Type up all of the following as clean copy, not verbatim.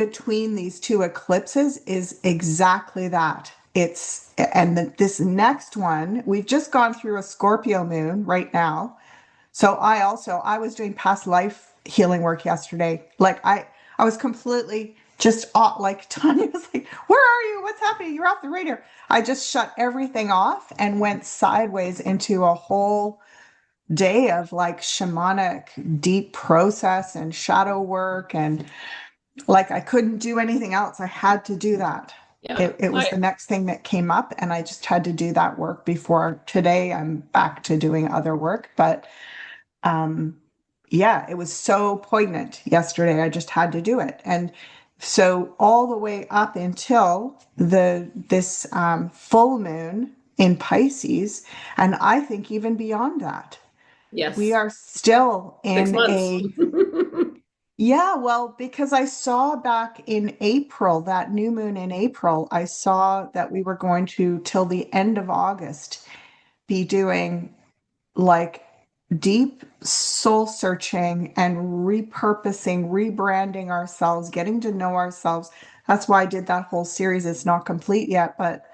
between these two eclipses is exactly that. This next one, we've just gone through a Scorpio moon right now. So I was doing past life healing work yesterday. Like I was completely just like Tanya was like, "Where are you? What's happening? You're off the radar." I just shut everything off and went sideways into a whole day of like shamanic deep process and shadow work, and like I couldn't do anything else. I had to do that. Yeah. It was the next thing that came up, and I just had to do that work before today. I'm back to doing other work, but um, yeah, it was so poignant yesterday. I just had to do it. And so all the way up until this full moon in Pisces, and I think even beyond that, we Yes. are still 6 in months. a yeah, well, because I saw back in April, that new moon in April, I saw that we were going to, till the end of August, be doing like deep soul searching and repurposing, rebranding ourselves, getting to know ourselves. That's why I did that whole series. It's not complete yet, but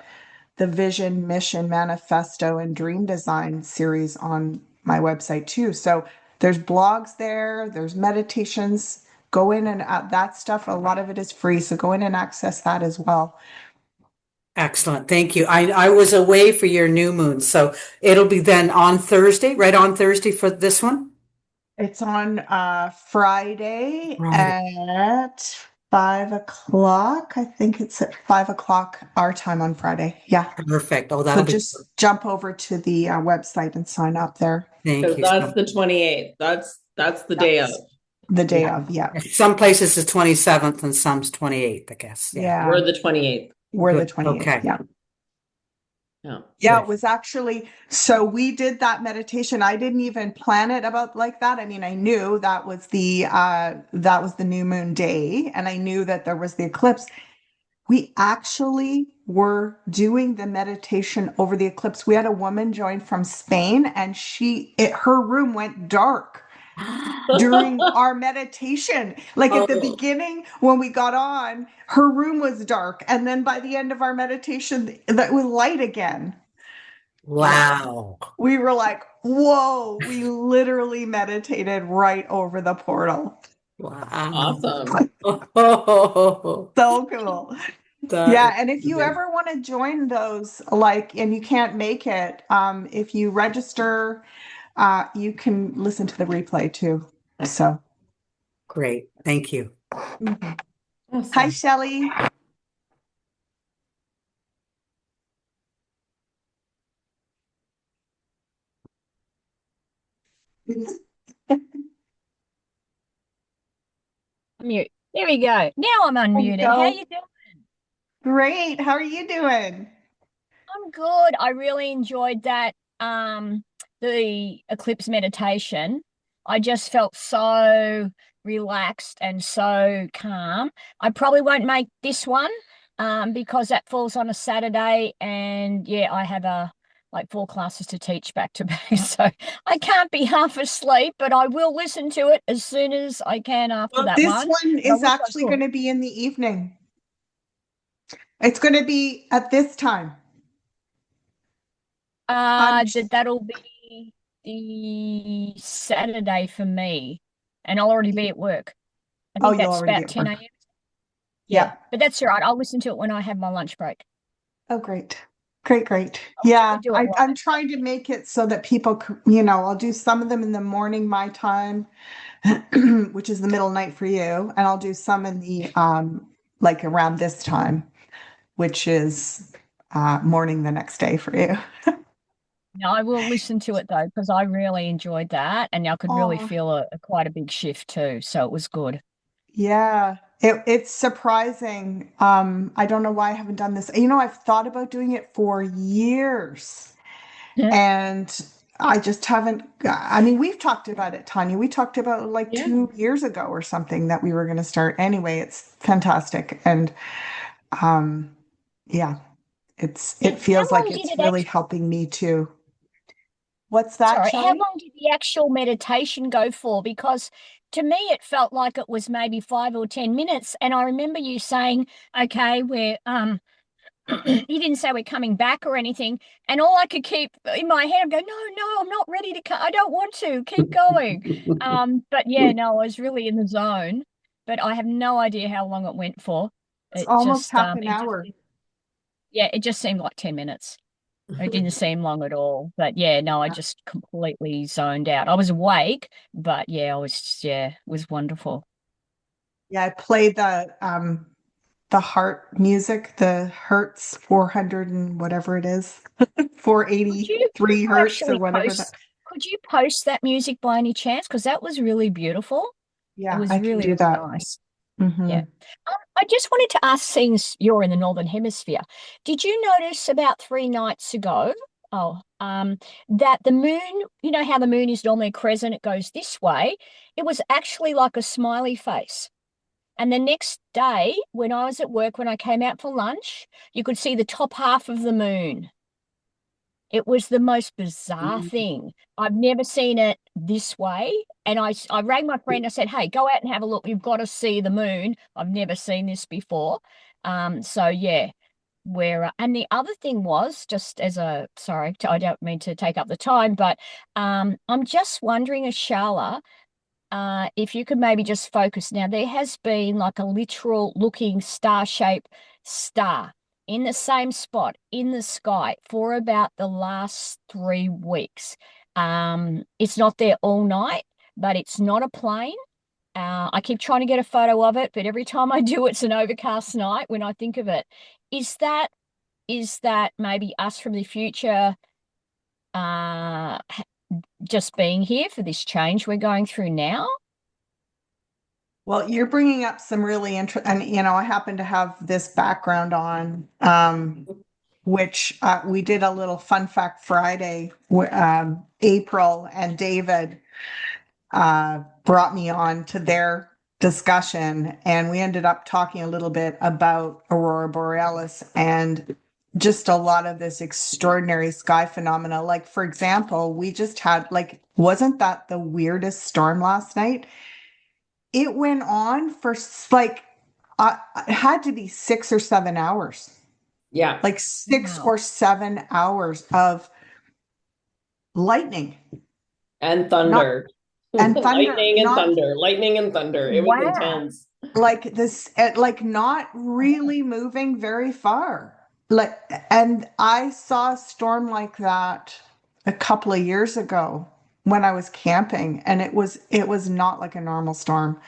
the vision, mission, manifesto, and dream design series on my website too. So there's blogs there, there's meditations. Go in and that stuff. A lot of it is free. So go in and access that as well. Excellent. Thank you. I was away for your new moon, so it'll be then on Thursday, right on Thursday for this one? It's on Friday Right. at 5 o'clock. I think it's at 5 o'clock our time on Friday. Yeah. Perfect. Oh, So that'll be, just jump over to the website and sign up there. thank So you. that's the 28th. That's the day of. That's the day Yeah. of. Yeah. Some places it's 27th and some's 28th, I guess. Yeah. Yeah. We're the 28th. We're the Good. 28th. Okay. Yeah. Yeah. Yeah, Good. it was actually, so we did that meditation. I didn't even plan it about like that. I mean, I knew that was the new moon day, and I knew that there was the eclipse. We actually were doing the meditation over the eclipse. We had a woman join from Spain, and her room went dark during our meditation. Like at the Oh, beginning, when we got on, her room was dark. And then by the end of our meditation, that was light again. Wow. We were like, whoa, we literally meditated right over the portal. Wow. awesome. So cool. That Yeah, is and if you amazing. ever want to join those, like, and you can't make it, if you register, you can listen to the replay too. So, Great. Thank you. mhm. Hi, Awesome. Shelley. Mute. There we go. Now I'm There you unmuted. How go. you doing? Great. How are you doing? I'm good. I really enjoyed that the eclipse meditation. I just felt so relaxed and so calm. I probably won't make this one because that falls on a Saturday and yeah, I have like 4 classes to teach back to back. So I can't be half asleep, but I will listen to it as soon as I can after Well, that this one. one But I is wish I actually could. going to be in the evening. It's going to be at this time. I'm That'll be the Saturday for me, and I'll already be at work. I Oh, think you'll that's already be about at 10 work. a.m. Yeah, Yeah. but that's all right. I'll listen to it when I have my lunch break. Oh, great. Great, great. I'll try to Yeah, do it while I'm I'm trying to make it so that people, I'll do some of them in the morning, my time, which is the middle night for you, and I'll do some in the like around this time, which is morning the next day for you. no, I will listen to it though because I really enjoyed that, and I could really Oh, feel a quite a big shift too. So it was good. yeah. It's surprising. I don't know why I haven't done this. I've thought about doing it for years. Yeah. And I just haven't. I mean, we've talked about it, Tanya. We talked about like Yeah. 2 years ago or something that we were going to start. Anyway, it's fantastic. And um, yeah, it How feels long like did it's it really actually? helping me too. What's that, Sorry, how Shelley? long did the actual meditation go for? Because to me, it felt like it was maybe 5 or 10 minutes. And I remember you saying, okay, we're you didn't say we're coming back or anything. And all I could keep in my head, I'm going, no, I'm not ready to cut. I don't want to keep going. But yeah, no, I was really in the zone, but I have no idea how long it went for. It's It almost just, half an hour. yeah, it just seemed like 10 minutes. It didn't seem long at all. But yeah, no, I just completely zoned out. I was awake, but yeah, it was wonderful. Yeah, I played the heart music, the Hertz 400 and whatever it is, Could 483 you Hertz or actually whatever that. could you post that music by any chance? Because that was really beautiful. It Yeah, was I can really, do really that. nice. Mhm. Yeah. I just wanted to ask, since you're in the Northern Hemisphere, did you notice about 3 nights ago, that the moon, you know how the moon is normally a crescent, it goes this way, it was actually like a smiley face. And the next day, when I was at work, when I came out for lunch, you could see the top half of the moon. It was the most bizarre thing. I've never seen it this way. And I rang my friend. I said, "Hey, go out and have a look. You've got to see the moon. I've never seen this before." So yeah, and the other thing was, just as a sorry, I don't mean to take up the time, but I'm just wondering, Ashala, if you could maybe just focus. Now, there has been like a literal looking star-shaped star in the same spot in the sky for about the last 3 weeks. It's not there all night, but it's not a plane. I keep trying to get a photo of it, but every time I do, it's an overcast night when I think of it. Is that maybe us from the future, uh, just being here for this change we're going through now? Well, you're bringing up some really interesting, and I happen to have this background on, which we did a little fun fact Friday. April and David brought me on to their discussion, and we ended up talking a little bit about Aurora Borealis and just a lot of this extraordinary sky phenomena. Like, for example, we just had, like, wasn't that the weirdest storm last night? It went on for like, it had to be 6 or 7 hours, Yeah. like six Wow. or 7 hours of lightning And thunder. and thunder, Lightning and not thunder. Lightning and thunder. It was Wow. intense. like this, like not really moving very far. Like, and I saw a storm like that a couple of years ago when I was camping, and it was not like a normal storm.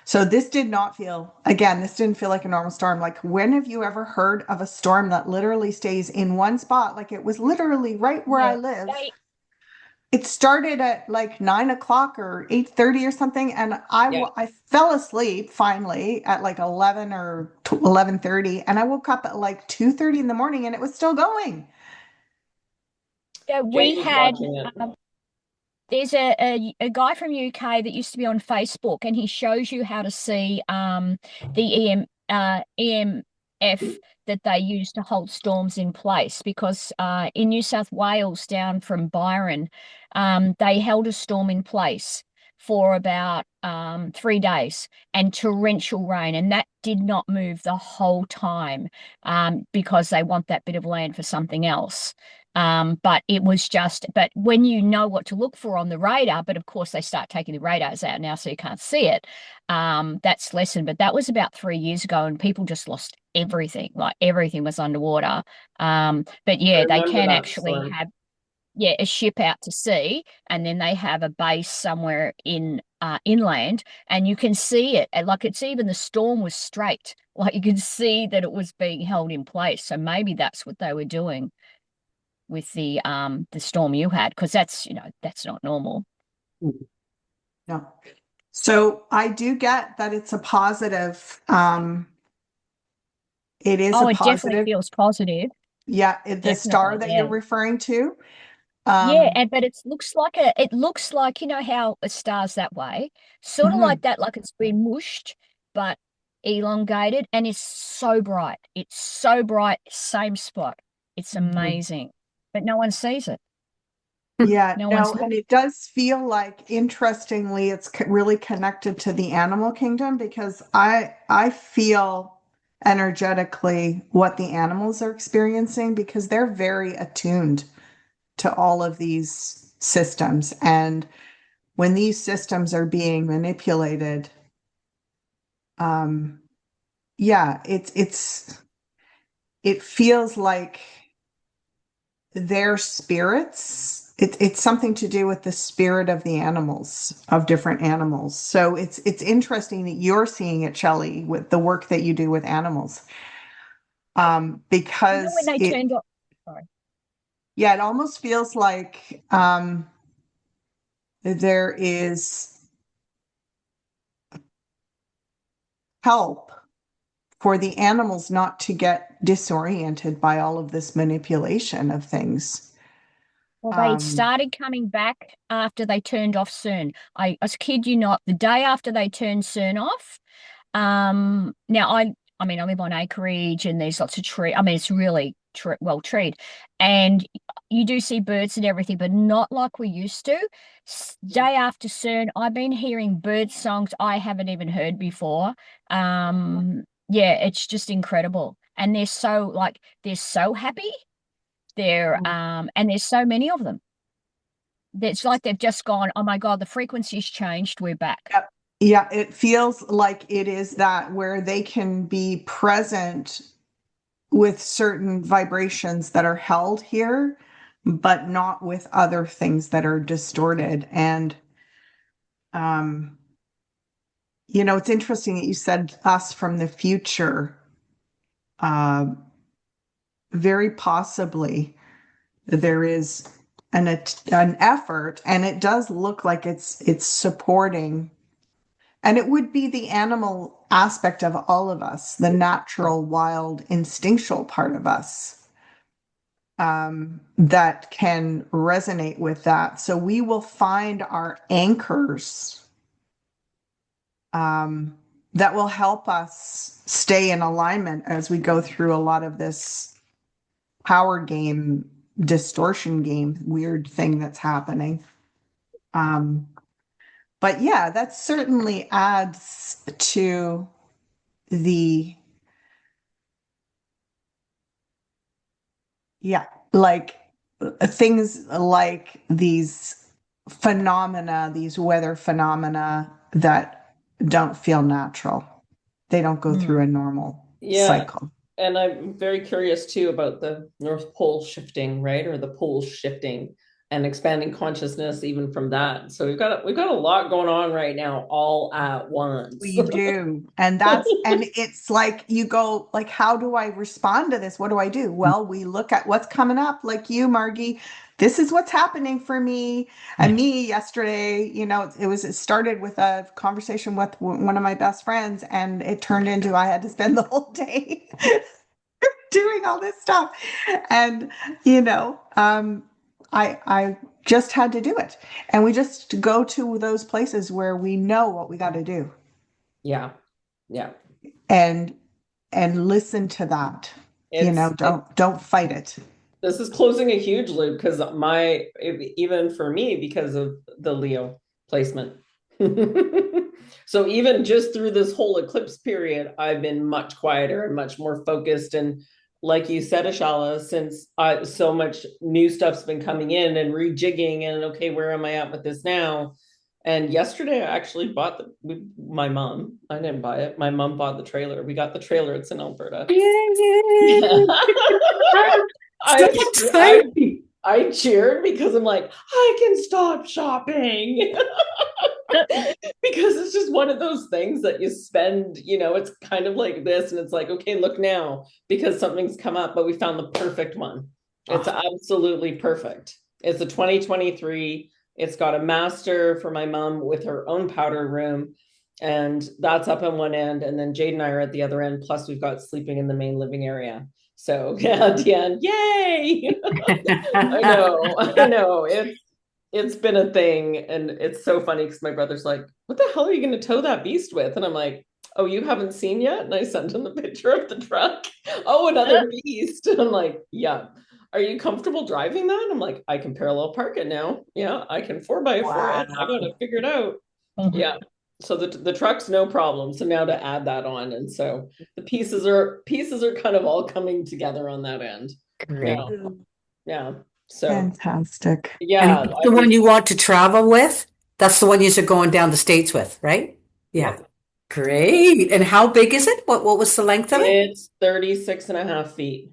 So this did not feel, again, this didn't feel like a normal storm. Like, when have you ever heard of a storm that literally stays in one spot? Like, it was literally right where I Yeah. live. They, It started at like 9 o'clock or 8:30 or something, and Yeah. I fell asleep finally at like 11 or 11:30, and I woke up at like 2:30 in the morning, and it was still going. yeah, Jake we was had watching it. there's a guy from UK that used to be on Facebook, and he shows you how to see the EMF that they use to hold storms in place, because in New South Wales, down from Byron, they held a storm in place for about 3 days, and torrential rain, and that did not move the whole time, because they want that bit of land for something else. But it was just, but when you know what to look for on the radar, but of course they start taking the radars out now, so you can't see it. That's lessened, but that was about 3 years ago, and people just lost everything. Like, everything was underwater. But I yeah, they remember can that actually storm. have, yeah, a ship out to sea, and then they have a base somewhere in inland, and you can see it. And like, it's even, the storm was straight. Like, you can see that it was being held in place. So maybe that's what they were doing with the storm you had, because that's, that's not normal. No. So I do get that it's a positive. It is a Oh, it definitely positive. feels positive. Yeah, the star Definitely, that yeah. you're referring to. Yeah, Um, but it looks like, how a star's that way, sort of like mhm. that, like it's been mushed, but elongated, and it's so bright. It's so bright, same spot. It's Mhm. amazing, but no one sees it. Yeah, No no, one's and it does feel like, interestingly, it's really connected to the animal kingdom because I feel energetically what the animals are experiencing because they're very attuned to all of these systems. And when these systems are being manipulated, um, yeah, it feels like their spirits. It's something to do with the spirit of the animals, of different animals. So it's interesting that you're seeing it, Shelley, with the work that you do with animals. when Because they it, turned off. Sorry. yeah, it almost feels like there is help for the animals not to get disoriented by all of this manipulation of things. Well, they Um, started coming back after they turned off CERN. I kid you not, the day after they turned CERN off, now I mean I live on acreage and there's lots of tree. I mean it's really well treed, and you do see birds and everything, but not like we used to. Day after CERN, I've been hearing bird songs I haven't even heard before. Yeah, it's just incredible, and they're so happy. And there's so many of them. It's like they've just gone, oh my God, the frequency's changed. We're back. Yep. Yeah, it feels like it is that where they can be present with certain vibrations that are held here, but not with other things that are distorted. And, um, it's interesting that you said us from the future. Uh, very possibly there is an effort, and it does look like it's supporting. And it would be the animal aspect of all of us, the natural, wild, instinctual part of us, that can resonate with that. So we will find our anchors, that will help us stay in alignment as we go through a lot of this power game, distortion game, weird thing that's happening. Um, but yeah, that certainly adds to the, yeah, like things like these phenomena, these weather phenomena that don't feel natural. They don't go through a normal Yeah. cycle. And I'm very curious too about the North Pole shifting, right? Or the poles shifting and expanding consciousness even from that. So we've got a lot going on right now all at once. We do. And it's like you go, like, how do I respond to this? What do I do? Well, we look at what's coming up, like you, Margie. This is what's happening for me. And me yesterday, it started with a conversation with one of my best friends, and it turned into I had to spend the whole day doing all this stuff. And, I just had to do it. And we just go to those places where we know what we got to do. Yeah. Yeah. and listen to that. Don't fight it. This is closing a huge loop because even for me, because of the Leo placement. So even just through this whole eclipse period, I've been much quieter and much more focused. And like you said, Ashala, since so much new stuff's been coming in and rejigging and okay, where am I at with this now? And yesterday I actually bought my mom. I didn't buy it. My mom bought the trailer. We got the trailer. It's in Alberta. Yay! I cheered because I'm like, I can stop shopping. Because it's just one of those things that you spend, it's kind of like this, and it's like, okay, look now, because something's come up, but we found the perfect one. It's absolutely perfect. It's a 2023. It's got a master for my mom with her own powder room, and that's up on one end, and then Jade and I are at the other end, plus we've got sleeping in the main living area. So yeah, Deanne, yay! I know. It's been a thing, and it's so funny because my brother's like, what the hell are you going to tow that beast with? And I'm like, oh, you haven't seen yet? And I sent him the picture of the truck. Oh, another beast. And I'm like, yeah. are you comfortable driving that? I'm like, I can parallel park it now. Yeah, I can 4x4 it. I got it figured out. Yeah. So the truck's no problem. So now to add that on, and so the pieces are kind of all coming together on that end. Great. Yeah. Yeah. So Fantastic. And yeah, that's the one you want to travel with? That's the one you're going down the States with, right? Yeah. Yep. Great. And how big is it? What was the length of it? It's 36 and a half feet.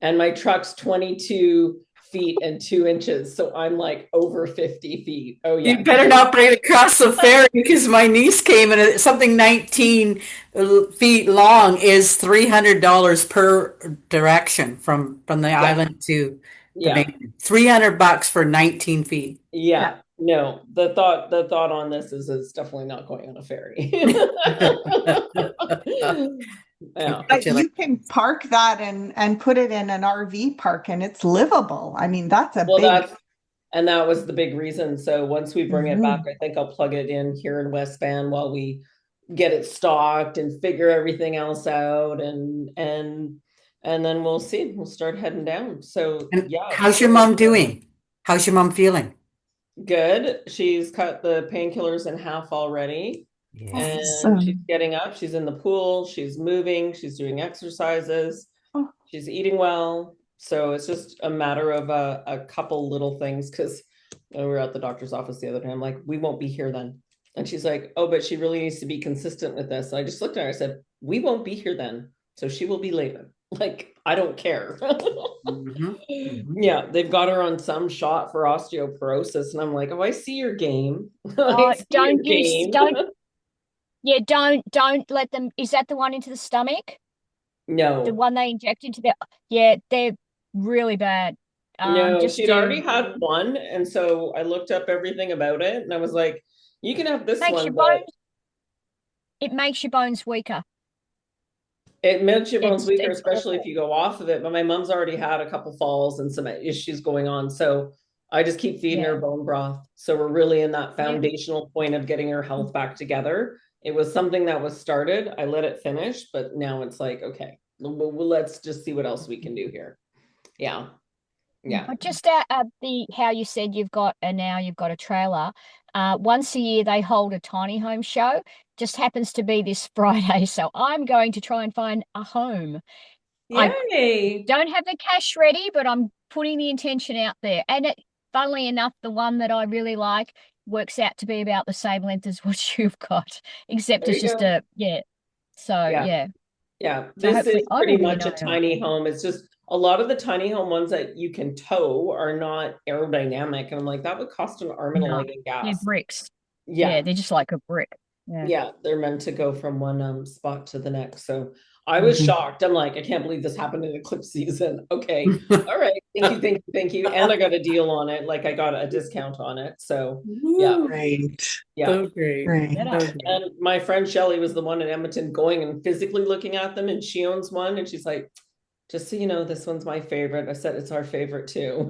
And my truck's 22 feet and 2 inches. So I'm like over 50 feet. Oh yeah. You better not bring it across the ferry because my niece came and something 19 feet long is $300 per direction from the island to the Yeah. main. $300 for 19 feet. Yeah. No, the thought on this is it's definitely not going on a ferry. Yeah. But you can park that and put it in an RV park and it's livable. I mean, that's a Well, big. that was the big reason. So once we bring it back, I think I'll plug it in here in West Van while we get it stocked and figure everything else out, and then we'll see. We'll start heading down. So And yeah. how's your mom doing? How's your mom feeling? Good. She's cut the painkillers in half already. Yeah. And Awesome. she's getting up, she's in the pool, she's moving, she's doing exercises, Oh. she's eating well. So it's just a matter of a couple little things, because we were at the doctor's office the other day. I'm like, we won't be here then. And she's like, oh, but she really needs to be consistent with this. And I just looked at her, I said, we won't be here then. So she will be later. Like, I don't care. Yeah, they've got her on some shot for osteoporosis. And I'm like, oh, I see your game. Oh, I see your don't use, game. yeah, don't let them. Is that the one into the stomach? The No. one they inject into the, yeah, they're really bad. No, Just she'd do, already had one, and so I looked up everything about it, and I was like, "You can have this makes one, your but bones, it makes your bones weaker. it makes your bones It's weaker, it's especially if awful. you go off of it." But my mom's already had a couple falls and some issues going on, so I just keep feeding Yeah. her bone broth. So we're really in that Yeah. foundational point of getting her health back together. It was something that was started. I let it finish, but now it's like, okay, let's just see what else we can do here. Yeah, yeah. But just the how you said you've got, and now you've got a trailer. Once a year they hold a tiny home show. Just happens to be this Friday, so I'm going to try and find a home. I Yay! don't have the cash ready, but I'm putting the intention out there. And funnily enough, the one that I really like works out to be about the same length as what you've got, except There it's you just go. yeah. So Yeah. yeah. Yeah, So this hopefully is I pretty will be much a an owner. tiny home. It's just a lot of the tiny home ones that you can tow are not aerodynamic. And I'm like, that would cost an arm and a No, leg in they're gas. bricks. Yeah, Yeah, they're just like a brick. Yeah. yeah, they're meant to go from one spot to the next. So I was shocked. I'm like, I can't believe this happened in eclipse season. Okay. All right. Thank you, thank you, thank you. And I got a deal on it. Like I got a discount on it. So yeah, Great. yeah. So great. Great. So great. And my friend Shelly was the one in Edmonton going and physically looking at them, and she owns one, and she's like, just so you know, this one's my favorite. I said it's our favorite too.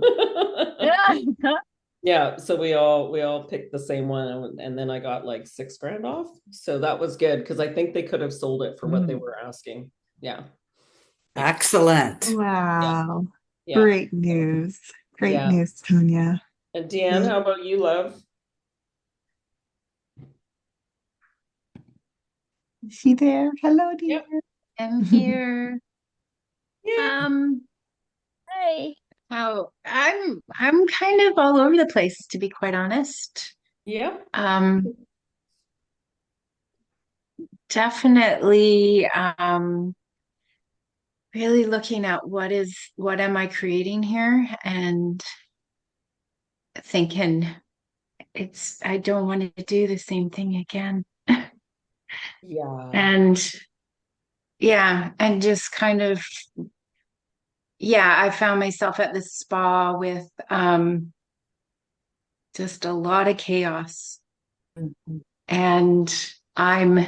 Yeah, so we all picked the same one, and then I got like $6,000 off. So that was good, because I think they could have sold it for what they were asking. Yeah. Excellent. Wow. Yeah. Great news. Great Yeah. news, Tonya. And Deanne, how about you, love? Is she there? Hello, dear. Yep. I'm here. Yeah. Hey. I'm kind of all over the place, to be quite honest. Yeah. Definitely really looking at what am I creating here, and thinking I don't want to do the same thing again. Yeah. And yeah, and just kind of, yeah, I found myself at the spa with just a lot of chaos. And I'm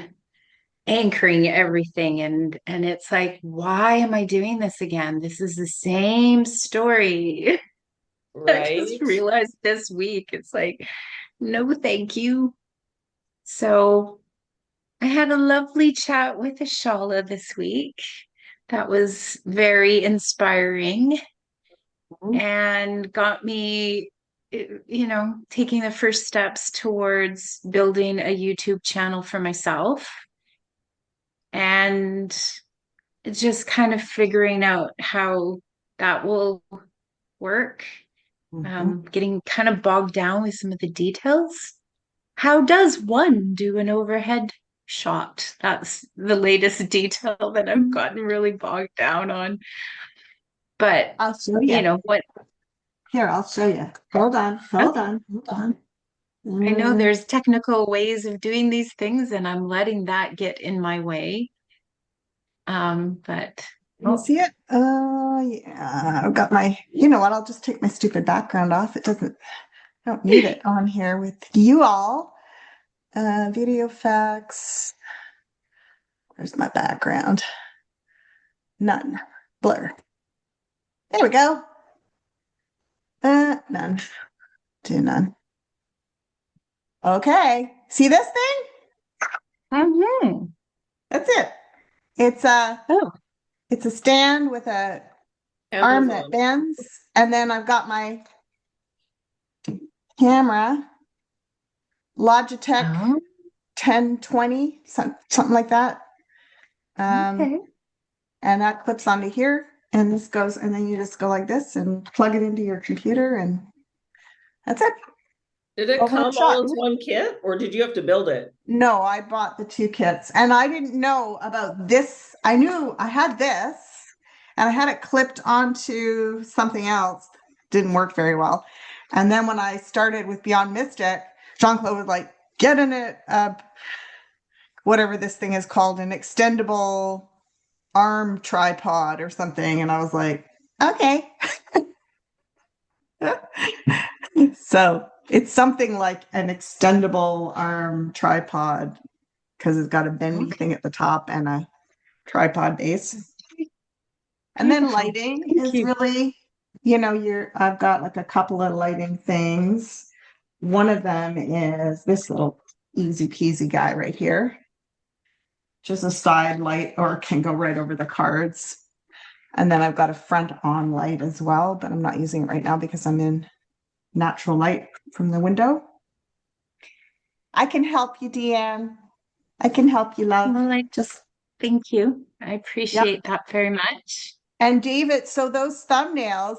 anchoring everything, and it's like, why am I doing this again? This is the same story. I just Right. realized this week. It's like, no, thank you. So I had a lovely chat with Ashala this week. That was very inspiring. and got me, taking the first steps towards building a YouTube channel for myself and just kind of figuring out how that will work. Getting kind of bogged down with some of the details. How does one do an overhead shot? That's the latest detail that I've gotten really bogged down on. But I'll show you. what Here, I'll show you. Hold on, hold on, hold on. I know there's technical ways of doing these things, and I'm letting that get in my way. But You see it? Yeah, I've got my, you know what? I'll just take my stupid background off. I don't need it on here with you all. Video effects. Where's my background? None. Blur. There we go. None. Do none. Okay. See this thing? That's it. It's a Oh. it's a stand with a arm that bends, and then I've got my camera, Logitech Oh, 1020, something like that. okay. And that clips onto here, and this goes, and then you just go like this and plug it into your computer, and that's it. Did it Overhead come shot. all as one kit, or did you have to build it? No, I bought the two kits, and I didn't know about this. I knew I had this, and I had it clipped onto something else. Didn't work very well. And then when I started with Beyond Mystic, Jean-Claude was like, get in it, whatever this thing is called, an extendable arm tripod or something. And I was like, okay. So it's something like an extendable arm tripod because it's got a bendy thing at the top and a tripod base. And then Beautiful. lighting Thank is you. really, I've got like a couple of lighting things. One of them is this little easy peasy guy right here. Just a side light, or can go right over the cards. And then I've got a front on light as well, but I'm not using it right now because I'm in natural light from the window. I can help you, Deanne. I can help you, love. Well, Just thank you. I appreciate that very much. and David, so those thumbnails.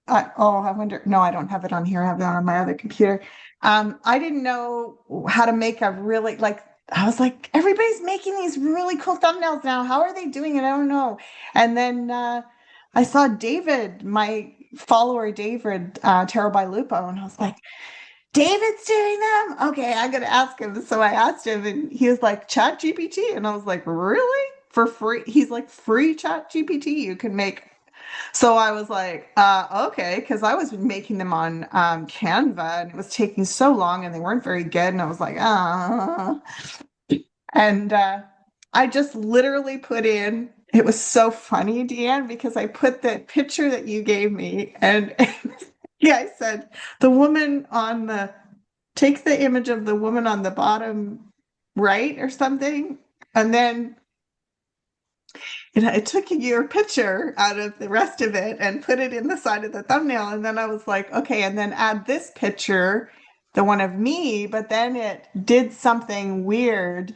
I wonder. No, I don't have it on here. I have it on my other computer. I didn't know how to make a really I was like, everybody's making these really cool thumbnails now. How are they doing it? I don't know. And then I saw David, my follower David, Tarot by Lupo, and I was like, David's doing them? Okay, I gotta ask him. So I asked him, and he was like, Chat GPT. And I was like, really? For free? He's like, free Chat GPT. You can make. So I was like, okay, because I was making them on Canva, and it was taking so long, and they weren't very good. And I was like, and I just literally put in. It was so funny, Deanne, because I put the picture that you gave me, and yeah, I said the woman on take the image of the woman on the bottom right or something, and then I took your picture out of the rest of it and put it in the side of the thumbnail. And then I was like, okay, and then add this picture, the one of me, but then it did something weird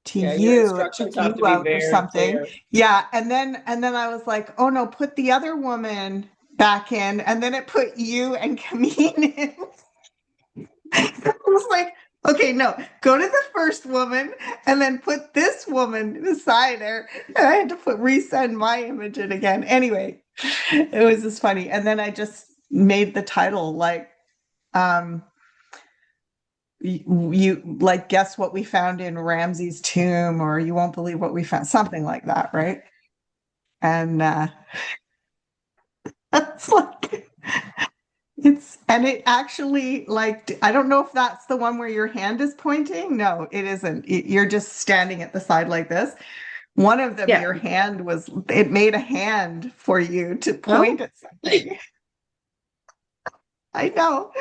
to Yeah, your you. It instructions took have to you be out or very something. clear. Yeah. And then I was like, oh no, put the other woman back in. And then it put you and Camille in. I was like, okay, no, go to the first woman and then put this woman beside her. And I had to resend my image in again. Anyway, it was just funny. And then I just made the title like, you like, guess what we found in Ramsey's tomb, or you won't believe what we found, something like that, right? And it's like, and it actually, like, I don't know if that's the one where your hand is pointing. No, it isn't. You're just standing at the side like this. One of them, Yeah. your hand it made a hand for you to point at something. I know.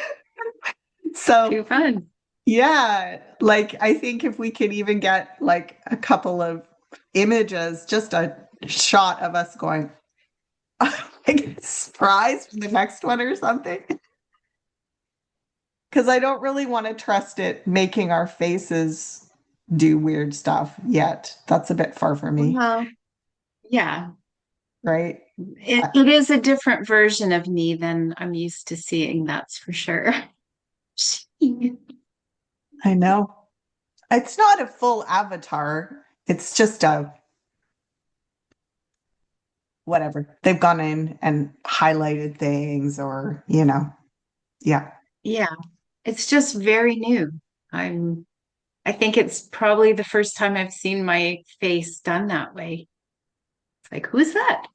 So Too fun. yeah, like I think if we could even get like a couple of images, just a shot of us going, like a surprise for the next one or something. Because I don't really want to trust it making our faces do weird stuff yet. That's a bit far for me, Well, yeah, right? it is a different version of me than I'm used to seeing, that's for sure. I know. It's not a full avatar. It's just a whatever. They've gone in and highlighted things or, yeah. Yeah, it's just very new. I think it's probably the first time I've seen my face done that way. It's like, who's that?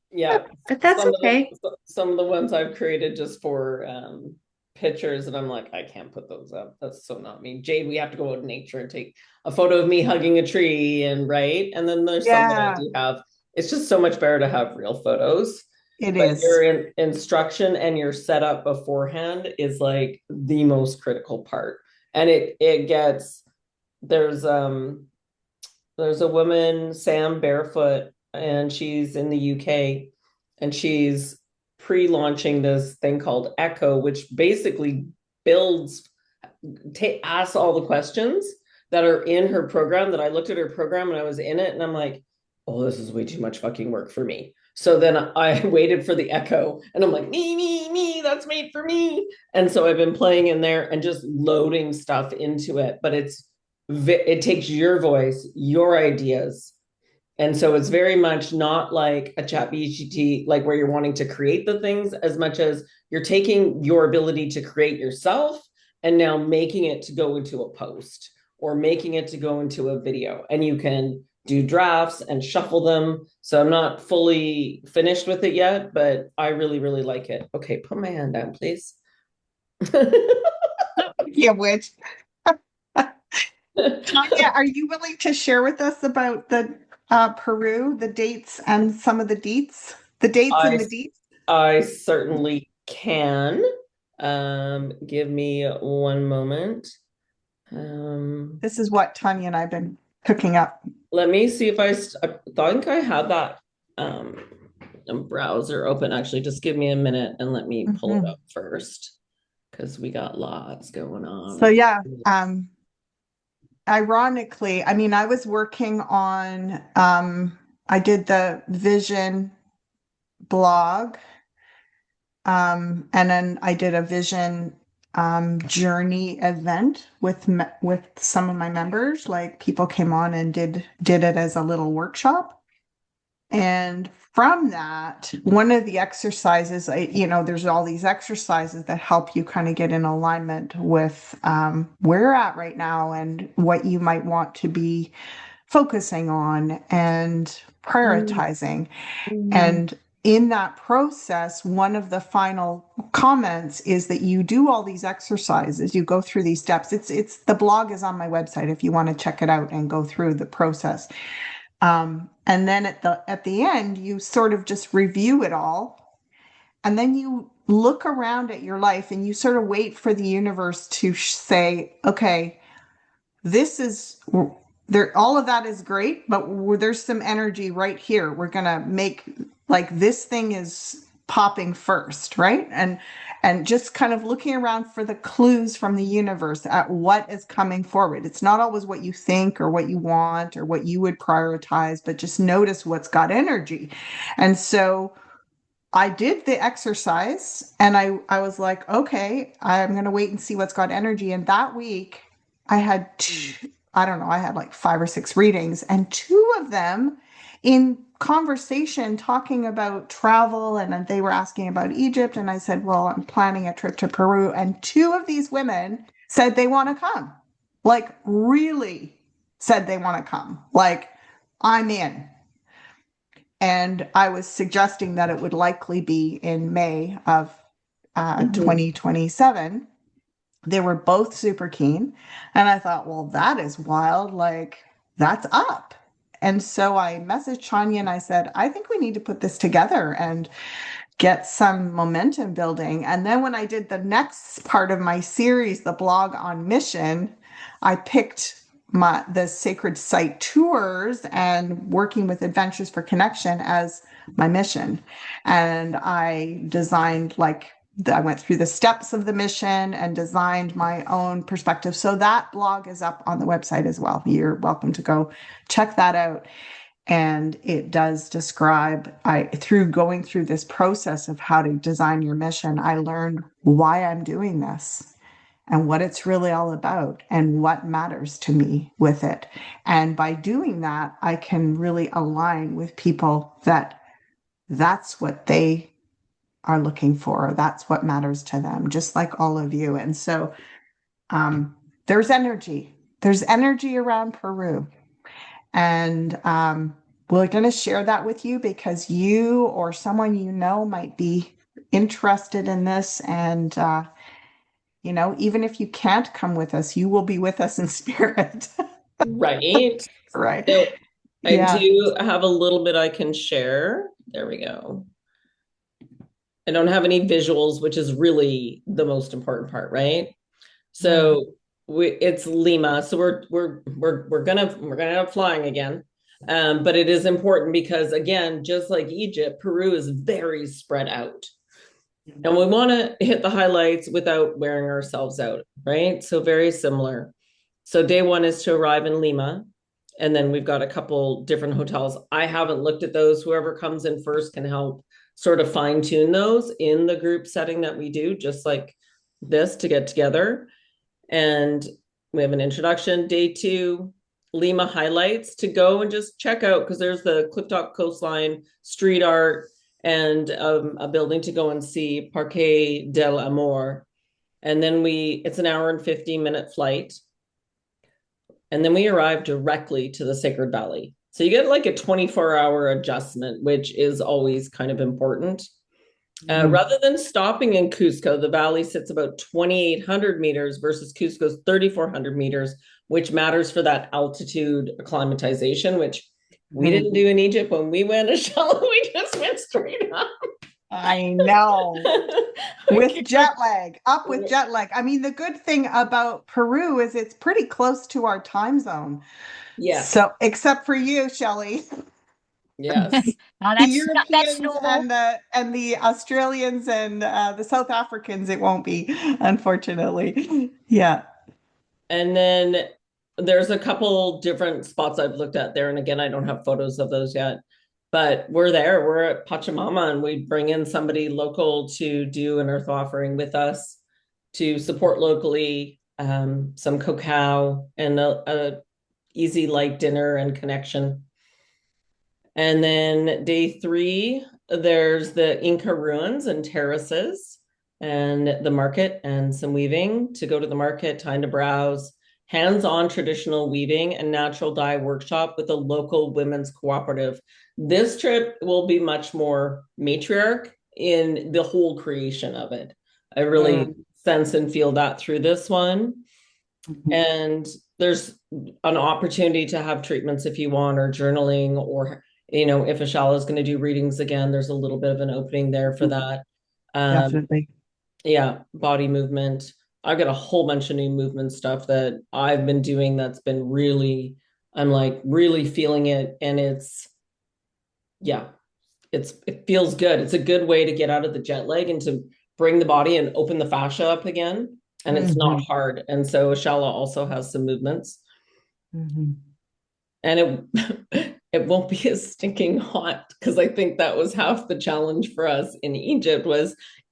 Yeah, But that's okay. some of the ones I've created just for pictures, and I'm like, I can't put those up. That's so not me. Jade, we have to go out in nature and take a photo of me hugging a tree, and right. And then there's some that I Yeah, do have. It's just so much better to have real photos. it But is. your instruction and your setup beforehand is like the most critical part. And it gets there's a woman, Sam Barefoot, and she's in the UK, and she's pre-launching this thing called Echo, which basically builds, asks all the questions that are in her program. That I looked at her program and I was in it, and I'm like, oh, this is way too much fucking work for me. So then I waited for the Echo, and I'm like, me, that's made for me. And so I've been playing in there and just loading stuff into it, but it takes your voice, your ideas. And so it's very much not like a chat BGT, like where you're wanting to create the things as much as you're taking your ability to create yourself and now making it to go into a post or making it to go into a video. And you can do drafts and shuffle them. So I'm not fully finished with it yet, but I really, really like it. Okay, put my hand down, please. Yeah, which Tanya, are you willing to share with us about the Peru, the dates and some of the deets? The dates and I the deets? I certainly can. Give me one moment. This is what Tanya and I have been cooking up. Let me see if I think I had that browser open. Actually, just give me a minute and let me pull it Mhm. up first because we got lots going on. So yeah, ironically, I mean, I was working on I did the vision blog, and then I did a vision journey event with some of my members. Like people came on and did it as a little workshop. And from that, one of the exercises, there's all these exercises that help you kind of get in alignment with where you're at right now and what you might want to be focusing on and prioritizing. And in that process, one of the final comments is that you do all these exercises, you go through these steps. It's the blog is on my website if you want to check it out and go through the process. And then at the end, you sort of just review it all. And then you look around at your life and you sort of wait for the universe to say, okay, this is there, all of that is great, but there's some energy right here. We're going to make like this thing is popping first, right? And just kind of looking around for the clues from the universe at what is coming forward. It's not always what you think or what you want or what you would prioritize, but just notice what's got energy. And so I did the exercise and I was like, okay, I'm going to wait and see what's got energy. And that week I had I don't know, I had like 5 or 6 readings, and 2 of them in conversation talking about travel. And they were asking about Egypt. And I said, well, I'm planning a trip to Peru. And 2 of these women said they want to come, like, really said they want to come. Like, I'm in. And I was suggesting that it would likely be in May of 2027. They were both super keen. And I thought, well, that is wild. Like, that's up. And so I messaged Tanya and I said, I think we need to put this together and get some momentum building. And then when I did the next part of my series, the blog on mission, I picked the sacred site tours and working with Adventures for Connection as my mission. And I designed I went through the steps of the mission and designed my own perspective. So that blog is up on the website as well. You're welcome to go check that out. And it does describe, through going through this process of how to design your mission, I learned why I'm doing this and what it's really all about and what matters to me with it. And by doing that, I can really align with people that's what they are looking for. That's what matters to them, just like all of you. And so there's energy. There's energy around Peru. And we're going to share that with you because you or someone you know might be interested in this. And, even if you can't come with us, you will be with us in spirit. Right. Right. So Yeah. I do have a little bit I can share. There we go. I don't have any visuals, which is really the most important part, right? So it's Lima. So we're gonna end up flying again. But it is important because again, just like Egypt, Peru is very spread out. And we want to hit the highlights without wearing ourselves out, right? So very similar. So day one is to arrive in Lima. And then we've got a couple different hotels. I haven't looked at those. Whoever comes in first can help sort of fine tune those in the group setting that we do, just like this to get together. And we have an introduction. Day two, Lima highlights to go and just check out because there's the clifftop coastline, street art, and a building to go and see, Parque del Amor. And then it's an hour and 15-minute flight. And then we arrive directly to the Sacred Valley. So you get like a 24-hour adjustment, which is always kind of important. Rather than stopping in Cusco, the valley sits about 2,800 meters versus Cusco's 3,400 meters, which matters for that altitude acclimatization, which we didn't do in Egypt when we went to Shallow. We just went straight up. I know. With jet lag, with jet lag. I mean, the good thing about Peru is it's pretty close to our time zone. Yes. So, except for you, Shelley. Yes. No, The that's Europeans normal. and the Australians and the South Africans, it won't be, unfortunately. Yeah. And then there's a couple different spots I've looked at there. And again, I don't have photos of those yet, but we're there. We're at Pachamama and we bring in somebody local to do an earth offering with us to support locally, some cacao and a easy light dinner and connection. And then day three, there's the Inca ruins and terraces and the market and some weaving to go to the market, time to browse, hands-on traditional weaving and natural dye workshop with a local women's cooperative. This trip will be much more matriarch in the whole creation of it. I really sense and feel that through this one. And there's an opportunity to have treatments if you want, or journaling, or if Ashala is going to do readings again, there's a little bit of an opening there for that. Definitely. Yeah, body movement. I've got a whole bunch of new movement stuff that I've been doing that's been I'm like really feeling it. And it feels good. It's a good way to get out of the jet lag and to bring the body and open the fascia up again. And it's not hard. And so Ashala also has some movements. And it won't be as stinking hot, because I think that was half the challenge for us in Egypt.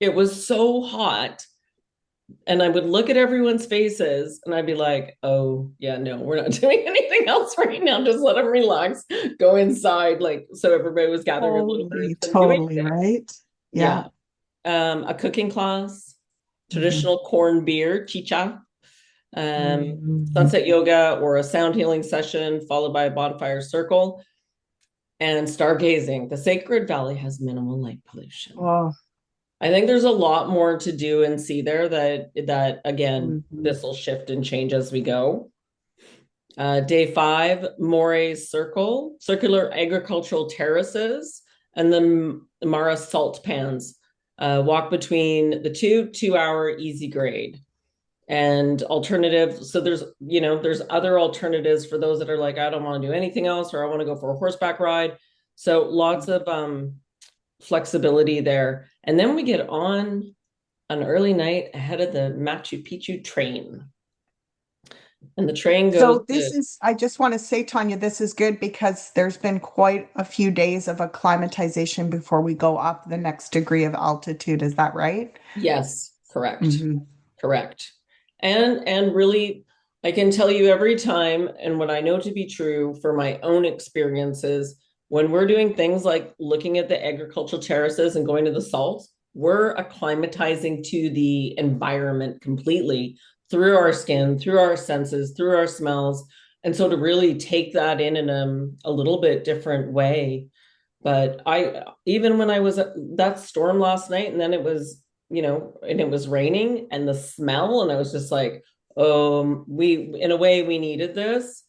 It was so hot, and I would look at everyone's faces and I'd be like, oh yeah, no, we're not doing anything else right now, just let them relax, go inside. So everybody was gathering a little bit. Totally right. Yeah. A cooking class, traditional corn beer, chicha, sunset yoga, or a sound healing session followed by a bonfire circle, and stargazing. The Sacred Valley has minimal light pollution. Oh. I think there's a lot more to do and see there that again, this will shift and change as we go. Day 5, Moray's Circle, circular agricultural terraces, and the Mara salt pans. Walk between the 2-hour easy grade. and alternative. So there's other alternatives for those that are like, I don't want to do anything else, or I want to go for a horseback ride. So lots of flexibility there. And then we get on an early night ahead of the Machu Picchu train. And the train goes So I just want to say, Tanya, this is good because there's been quite a few days of acclimatization before we go up the next degree of altitude. Is that right? yes, correct. Mhm. Correct. And really, I can tell you every time, and what I know to be true for my own experiences, when we're doing things like looking at the agricultural terraces and going to the salt, we're acclimatizing to the environment completely through our skin, through our senses, through our smells. And so to really take that in a little bit different way. But even when I was at that storm last night, and then it was, and it was raining and the smell, and I was just like, in a way, we needed this,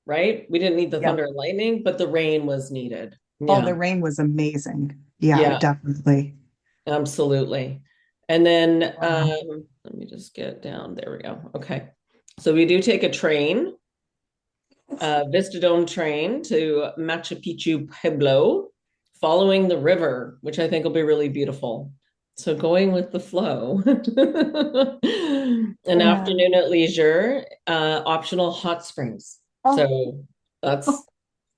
right? We didn't need the Yep. thunder and lightning, but the rain was needed. Oh, Yeah, the rain was amazing. Yeah, yeah, definitely. absolutely. And then Wow. let me just get down. There we go. Okay. So we do take a train, Vista Dome train to Machu Picchu Pueblo, following the river, which I think will be really beautiful. So going with the flow. An Yeah. afternoon at leisure, optional hot springs. Oh, So that's,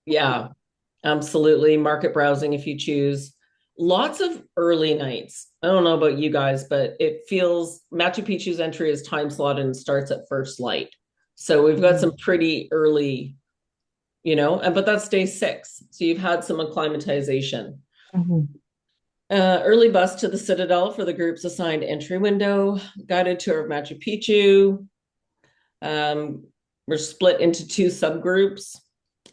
yeah, absolutely. Market browsing if you choose. Lots of early nights. I don't know about you guys, but it feels Machu Picchu's entry is time slotted and starts at first light. So we've got some pretty early, but that's day 6. So you've had some acclimatization. mhm. Early bus to the Citadel for the group's assigned entry window, guided tour of Machu Picchu. We're split into 2 subgroups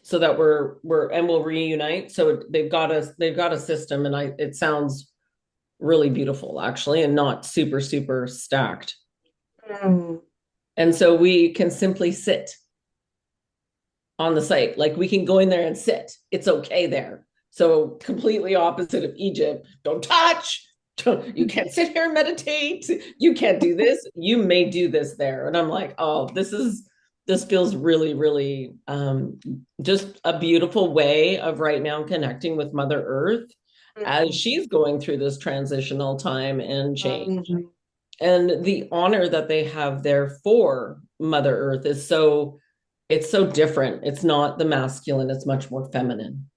so that we'll reunite. So they've got a system, and it sounds really beautiful actually, and not super, super stacked. Mm. And so we can simply sit on the site. Like we can go in there and sit. It's okay there. So completely opposite of Egypt. Don't touch. You can't sit here and meditate. You can't do this. You may do this there. And I'm like, oh, this feels really, really just a beautiful way of right now connecting with Mother Earth as she's going through this transitional time and change. Mhm. And the honor that they have there for Mother Earth it's so different. It's not the masculine, it's much more feminine.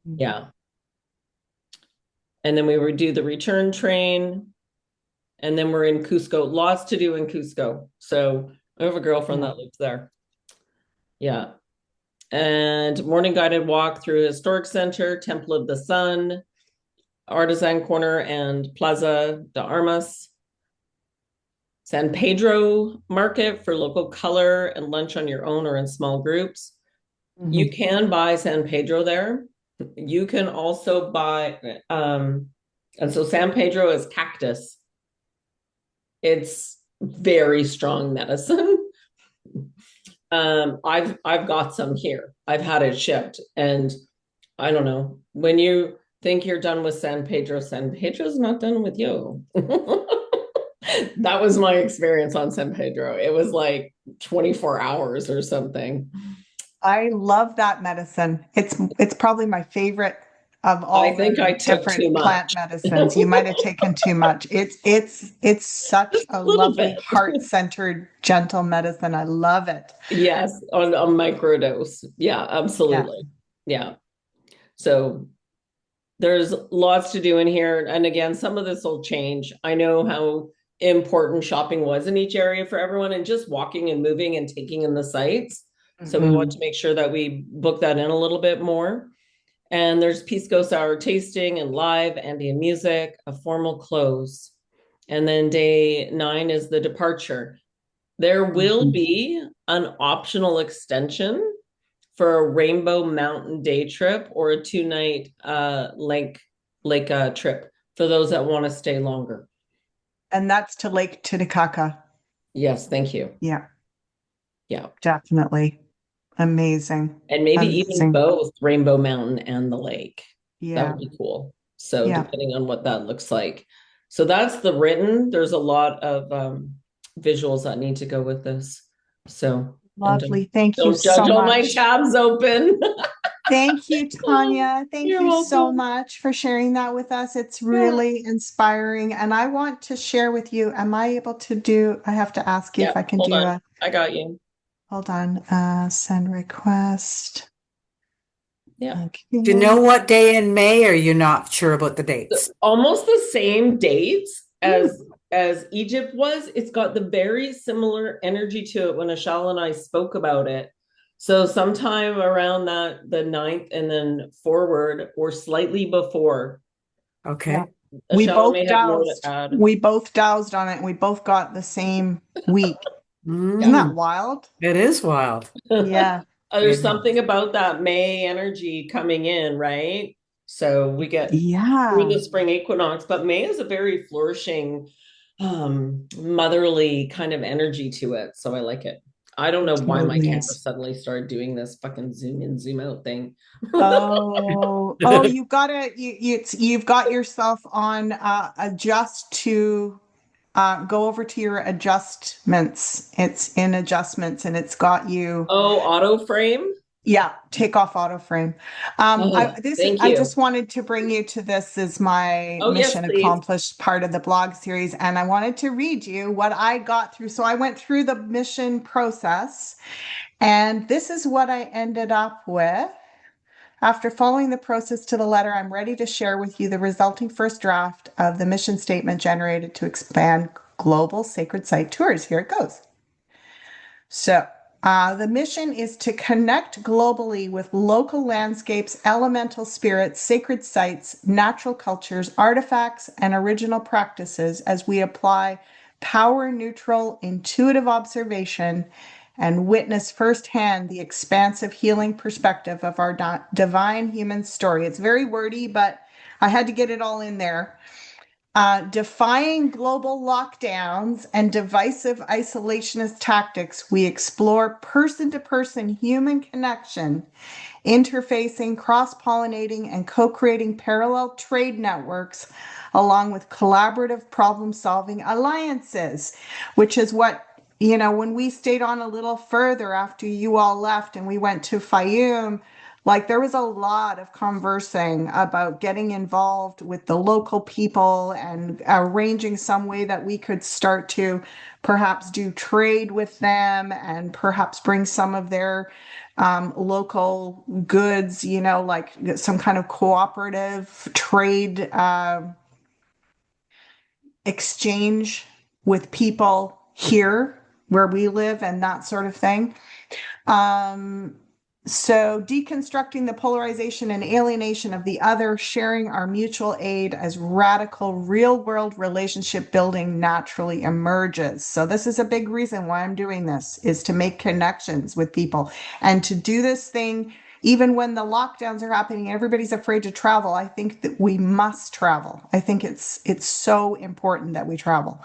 Yeah. And then we would do the return train. And then we're in Cusco. Lots to do in Cusco. So I have a girlfriend that lives there. Yeah. And morning guided walk through Historic Center, Temple of the Sun, Artisan Corner, and Plaza de Armas. San Pedro Market for local color and lunch on your own or in small groups. You can buy San Pedro there. You can also buy, and so San Pedro is cactus. It's very strong medicine. I've got some here. I've had it shipped, and I don't know. When you think you're done with San Pedro's not done with you. That was my experience on San Pedro. It was like 24 hours or something. I love that medicine. It's probably my favorite of all I think the I took too different plant much. medicines. You might have taken too much. It's such Just a a little lovely, bit. heart-centered, gentle medicine. I love it. Yes, on a microdose. Yeah, Yeah. absolutely. Yeah. So there's lots to do in here. And again, some of this will change. I know how important shopping was in each area for everyone, and just walking and moving and taking in the sites. So we want to make sure that we book that in a little bit more. And there's Pisco Sour tasting and live Andean music, a formal close. And then day 9 is the departure. There will be an optional extension for a Rainbow Mountain day trip or a 2-night lake trip for those that want to stay longer. And that's to Lake Titicaca. Yes, thank you. Yeah, Yeah. definitely. Amazing. And maybe even Amazing. both Rainbow Mountain and the lake. That Yeah. would be cool. So Yeah. depending on what that looks like. So that's the written. There's a lot of visuals that need to go with this. So, and Lovely. Thank you don't judge so all my much. tabs open. Thank you, Tanya. Thank You're you so welcome. much for sharing that with us. It's Yeah. really inspiring. And I want to share with you, am I able to do, I have to ask you if Yeah, I can hold do on. a, I got you. hold on, send request. Yeah. Do you Okay. know what day in May, or are you not sure about the dates? Almost the same dates Hmm. as Egypt was. It's got the very similar energy to it when Ashal and I spoke about it. So sometime around that the 9th and then forward or slightly before. Okay. Yeah. We Ashal both may have more to dowsed. add. We both dowsed on it and we both got the same week. Isn't that Mm, wild? it is wild. Yeah. There's It something is. about that May energy coming in, right? So we get through Yeah. the spring equinox, but May is a very flourishing, motherly kind of energy to it. So I like it. I don't know why my Totally camera is. suddenly started doing this fucking zoom in, zoom out thing. Oh, you've got to you've got yourself on adjust to go over to your adjustments. It's in adjustments and it's got you. Oh, auto frame. Yeah, take off auto frame. Oh, thank I you. just wanted to bring you to this as my Oh, yes, mission please. accomplished part of the blog series, and I wanted to read you what I got through. So I went through the mission process, and this is what I ended up with. After following the process to the letter, I'm ready to share with you the resulting first draft of the mission statement generated to expand global sacred site tours. Here it goes. So, the mission is to connect globally with local landscapes, elemental spirits, sacred sites, natural cultures, artifacts, and original practices as we apply power neutral, intuitive observation and witness firsthand the expansive healing perspective of our divine human story. It's very wordy, but I had to get it all in there. Defying global lockdowns and divisive isolationist tactics, we explore person to person human connection, interfacing, cross pollinating, and co creating parallel trade networks, along with collaborative problem solving alliances, which is what, when we stayed on a little further after you all left and we went to Fayum, like there was a lot of conversing about getting involved with the local people and arranging some way that we could start to perhaps do trade with them and perhaps bring some of their local goods, like some kind of cooperative trade exchange with people here where we live and that sort of thing. Um, so deconstructing the polarization and alienation of the other, sharing our mutual aid as radical real world relationship building naturally emerges. So this is a big reason why I'm doing this, is to make connections with people and to do this thing even when the lockdowns are happening, everybody's afraid to travel. I think that we must travel. I think it's so important that we travel.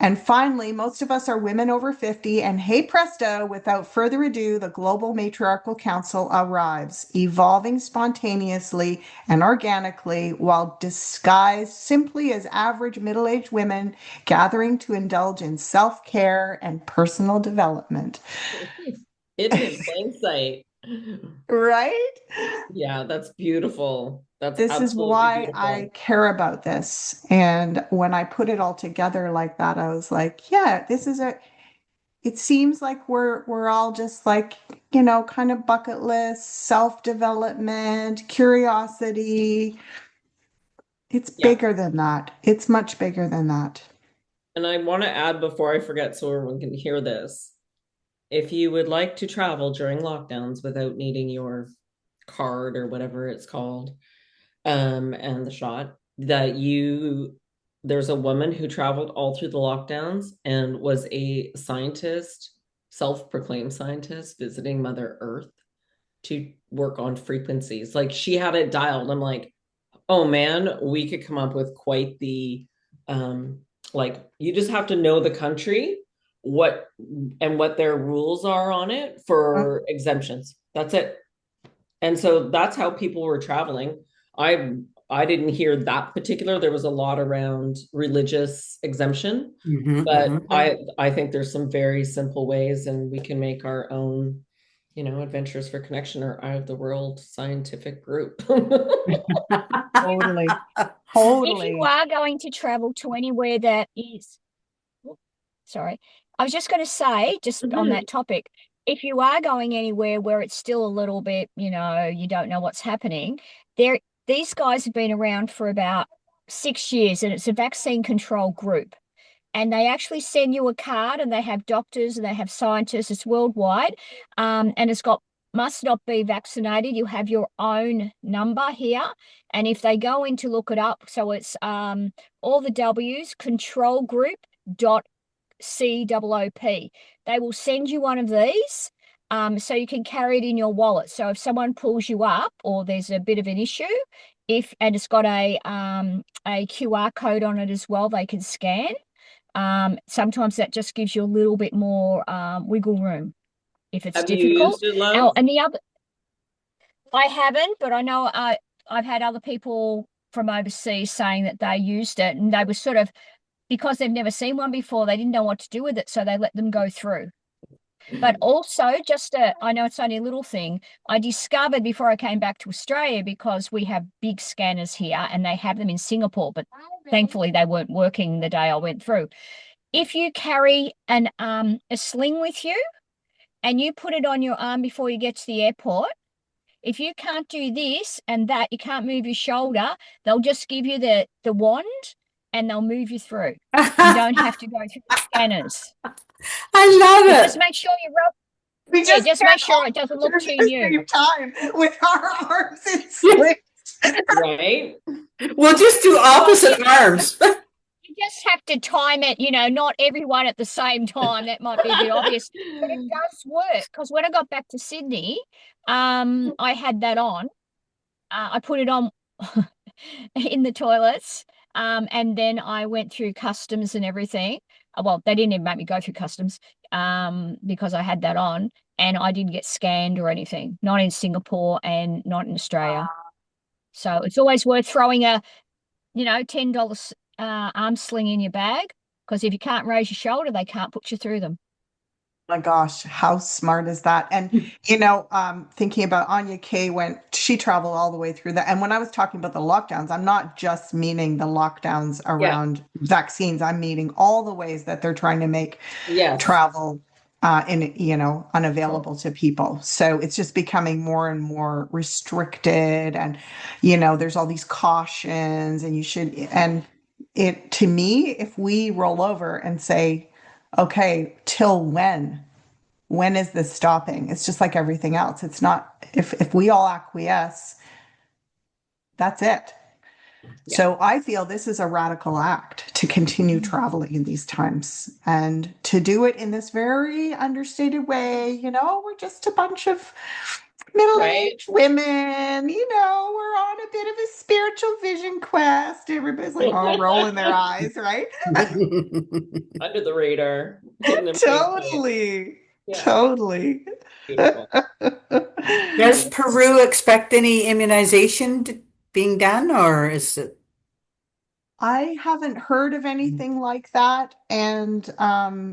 And finally, most of us are women over 50, and hey presto, without further ado, the Global Matriarchal Council arrives, evolving spontaneously and organically while disguised simply as average middle aged women gathering to indulge in self care and personal development. Hidden in plain sight. Right? Yeah, that's beautiful. That's This is absolutely why I beautiful. care about this. And when I put it all together like that, I was like, yeah, it seems like we're all just like, kind of bucket list, self-development, curiosity. It's Yeah. bigger than that. It's much bigger than that. And I want to add before I forget so everyone can hear this. If you would like to travel during lockdowns without needing your card or whatever it's called, and the shot, there's a woman who traveled all through the lockdowns and was a scientist, self-proclaimed scientist, visiting Mother Earth to work on frequencies. Like she had it dialed. I'm like, oh man, we could come up with quite the like you just have to know the country, what and what their rules are on it Mm. for exemptions. That's it. And so that's how people were traveling. I I didn't hear that particular. There was a lot around religious exemption, but I think there's some very simple ways, and we can make our own, Adventures for Connection or Eye of the World scientific group. Totally. If Totally. you are going to travel to anywhere that is, sorry, I was just going to say, just on that topic, if you are going anywhere where it's still a little bit, you don't know what's happening, these guys have been around for about 6 years, and it's a vaccine control group. And they actually send you a card, and they have doctors and they have scientists. It's worldwide. And it's got must not be vaccinated. You have your own number here. And if they go in to look it up, so it's all the W's, controlgroup.COOP. They will send you one of these. So you can carry it in your wallet. So if someone pulls you up or there's a bit of an issue, and it's got a QR code on it as well, they can scan. Sometimes that just gives you a little bit more wiggle room if it's Have you difficult. used it, Love? Oh, and the other, I haven't, but I know I've had other people from overseas saying that they used it, and they were sort of, because they've never seen one before, they didn't know what to do with it, so they let them go through. But also, I know it's only a little thing, I discovered before I came back to Australia, because we have big scanners here and they have them in Singapore, but thankfully they weren't working the day I went through. If you carry a sling with you and you put it on your arm before you get to the airport, if you can't do this and that, you can't move your shoulder, they'll just give you the wand and they'll move you through. You don't have to go through the scanners. I love it. Just make sure you rub. We Yeah, just make sure it doesn't look too new. Time with our arms in slings. Right? We'll just do opposite arms. You just have to time it, not everyone at the same time. That might be a bit obvious, but it does work. Because when I got back to Sydney, I had that on. I put it on in the toilets, and then I went through customs and everything. Well, they didn't even make me go through customs, because I had that on, and I didn't get scanned or anything. Not in Singapore and not in Australia. So it's always worth throwing a, $10 arm sling in your bag, because if you can't raise your shoulder, they can't put you through them. My gosh, how smart is that? And thinking about Anya Kay, when she traveled all the way through that. And when I was talking about the lockdowns, I'm not just meaning the lockdowns around vaccines. I'm meaning all the ways that they're trying to make travel unavailable to people. So it's just becoming more and more restricted, and there's all these cautions, and it, to me, if we roll over and say, okay, till when? When is this stopping? It's just like everything else. It's not, if we all acquiesce, that's it. Yeah. So I feel this is a radical act to continue traveling in these times, and to do it in this very understated way. We're just a bunch of middle-aged women, we're on a bit of a spiritual vision quest. Everybody's like all rolling their eyes, right? Under the radar. Totally. Yeah. Totally. Does Peru expect any immunization being done, or is it? I haven't heard of anything like that. And, I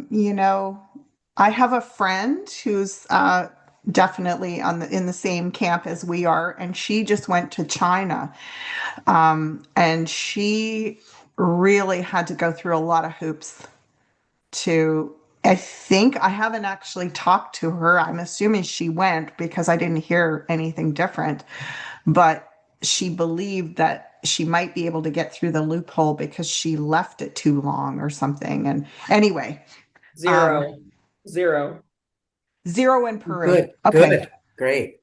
have a friend who's definitely in the same camp as we are, and she just went to China, and she really had to go through a lot of hoops I think, I haven't actually talked to her. I'm assuming she went because I didn't hear anything different, but she believed that she might be able to get through the loophole because she left it too long or something. And anyway, zero in Peru. Good. Okay. Good. Great.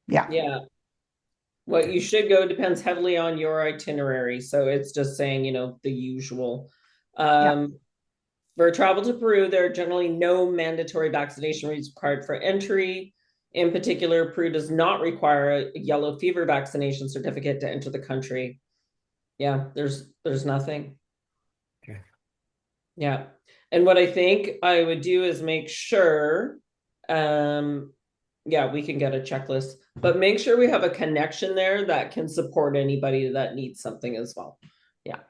Yeah. What you should go depends heavily on your itinerary. So it's just saying, the usual. For travel to Peru, there are generally no mandatory vaccination required for entry. In particular, Peru does not require a yellow fever vaccination certificate to enter the country. Yeah, there's nothing. Okay. Yeah. And what I think I would do is make sure, we can get a checklist. but make sure we have a connection there that can support anybody that needs something as well. Yeah.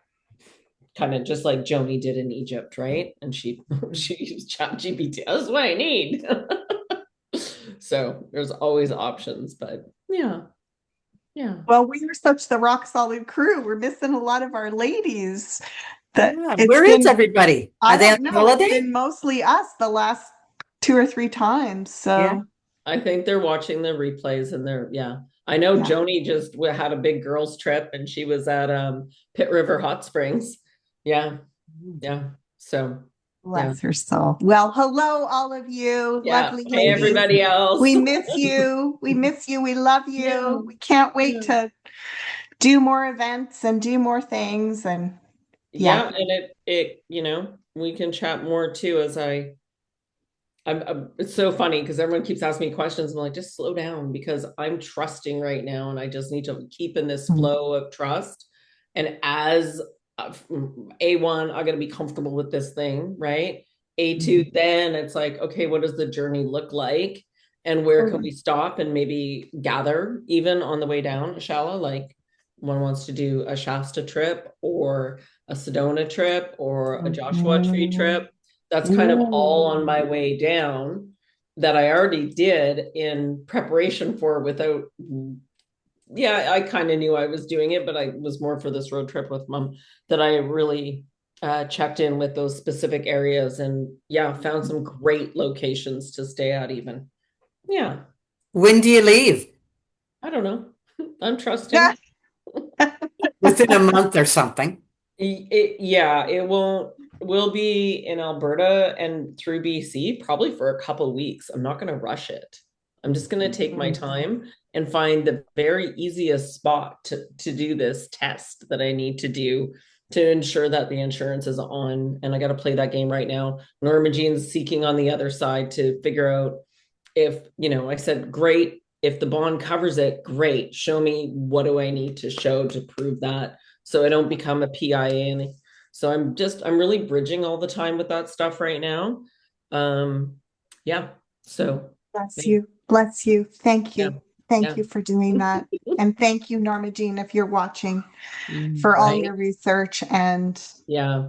Kind of just like Joni did in Egypt, right? And she used ChatGPT. That's what I need. So there's always options, but yeah. Well, we are such the rock solid crew. We're missing a lot of our ladies. That Yeah, it's where is been, everybody? I Are they don't on know. It's holiday? been mostly us the last 2 or 3 times. So Yeah. I think they're watching the replays and I know Yeah. Joni just had a big girls trip and she was at Pitt River Hot Springs. Yeah. So bless her soul. Well, hello, all of you, yeah. lovely Hey, ladies. everybody else. We miss you. We miss you. We love you. Yeah. We can't wait Yeah. to do more events and do more things. And Yeah, and it we can chat more too as it's so funny because everyone keeps asking me questions. I'm like, just slow down because I'm trusting right now and I just need to keep in this flow of trust. And as A1, I got to be comfortable with this thing, right? A2, then it's like, okay, what does the journey look like? And where can we stop and maybe gather even on the way down, Shala? Like one wants to do a Shasta trip or a Sedona trip or a Joshua Tree trip. That's kind of all on my way down that I already did in preparation for without I kind of knew I was doing it, but I was more for this road trip with mom that I really checked in with those specific areas and found some great locations to stay at even. Yeah. When do you leave? I don't know. I'm trusting. Within a month or something. It won't. We'll be in Alberta and through BC probably for a couple of weeks. I'm not going to rush it. I'm just going to take my time and find the very easiest spot to do this test that I need to do to ensure that the insurance is on. And I got to play that game right now. Norma Jean's seeking on the other side to figure out if, I said, great. If the bond covers it, great. Show me what do I need to show to prove that so I don't become a PIA. So I'm really bridging all the time with that stuff right now. So bless you. Bless you. Thank you. Yeah. Thank you for doing that. And thank you, Norma Jean, if you're watching, for all Right. your research. And Yeah.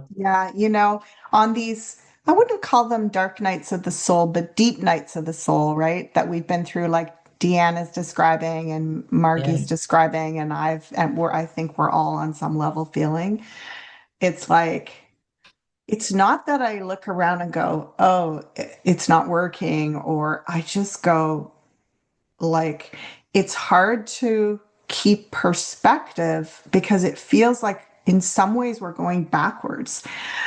on these, I wouldn't call them dark nights of the soul, but deep nights of the soul, right? That we've been through, like Deanna's describing and Margie's describing, and I think we're all on some level feeling. It's like, it's not that I look around and go, oh, it's not working, or I just go, like, it's hard to keep perspective because it feels like in some ways we're going backwards.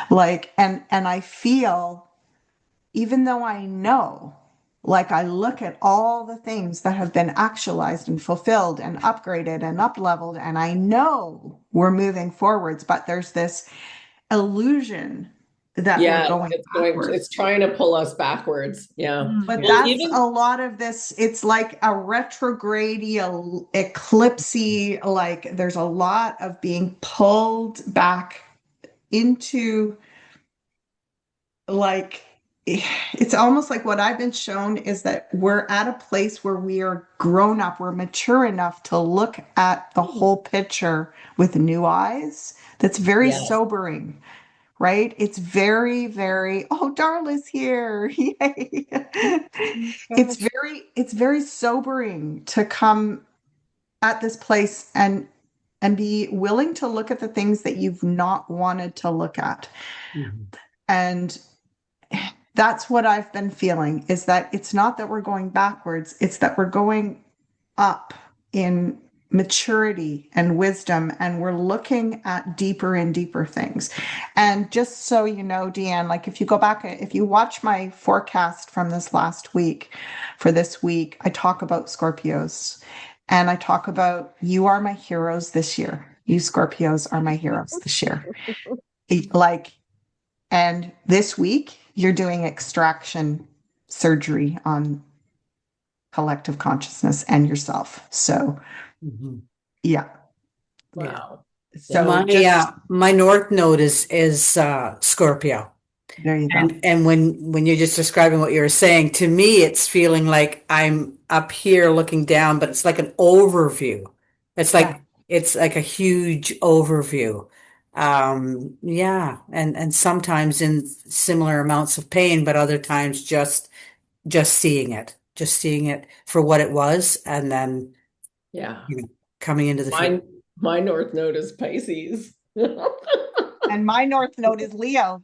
Like, and I feel, even though I know, like I look at all the things that have been actualized and fulfilled and upgraded and up leveled, and I know we're moving forwards, but there's this illusion that we're going backwards. It's trying to pull us backwards. Yeah. But Well, that's even a lot of this. It's like a retrograde, eclipsy, like there's a lot of being pulled back into, like, it's almost like what I've been shown is that we're at a place where we are grown up, we're mature enough to look at the whole picture with new eyes. That's very Yes. sobering, right? It's very, very, oh, Darla's here. Yay. It's very sobering to come at this place and be willing to look at the things that you've not wanted to look at. And that's what I've been feeling, is that it's not that we're going backwards, it's that we're going up in maturity and wisdom, and we're looking at deeper and deeper things. And just so you know, Deanne, like if you go back, if you watch my forecast from this last week for this week, I talk about Scorpios, and I talk about, you are my heroes this year. You Scorpios are my heroes this year. Like, and this week you're doing extraction surgery on collective consciousness and yourself. So yeah. Wow. So my North Node is Scorpio. There you go. And when you're just describing what you were saying, to me, it's feeling like I'm up here looking down, but it's like an overview. It's Yeah. like it's like a huge overview. Yeah, and sometimes in similar amounts of pain, but other times just seeing it for what it was, and then Yeah. coming into the My future. my North Node is Pisces. And my North Node is Leo.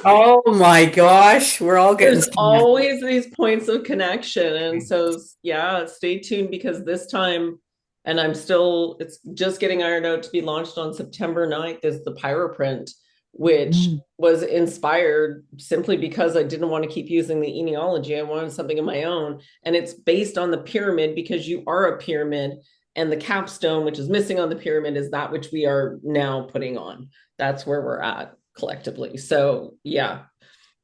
Oh my gosh, we're all getting There's always these points of connection. And so, yeah, stay tuned because this time, and it's just getting ironed out to be launched on September 9th, is the Pyroprint, which was inspired simply because I didn't want to keep using the genealogy. I wanted something of my own. And it's based on the pyramid because you are a pyramid. And the capstone, which is missing on the pyramid, is that which we are now putting on. That's where we're at collectively. So, yeah.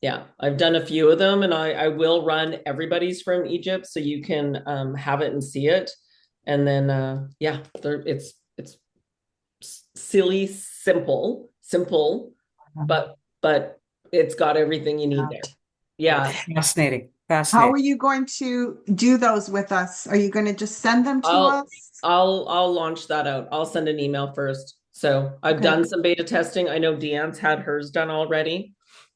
Yeah, I've done a few of them, and I will run everybody's from Egypt so you can have it and see it. And then yeah, it's silly, simple, but it's got everything you need there. Yeah. fascinating. How are you going to do those with us? Are you going to just send them to us? I'll launch that out. I'll send an email first. So I've done some beta testing. I know Deanne's had hers done already.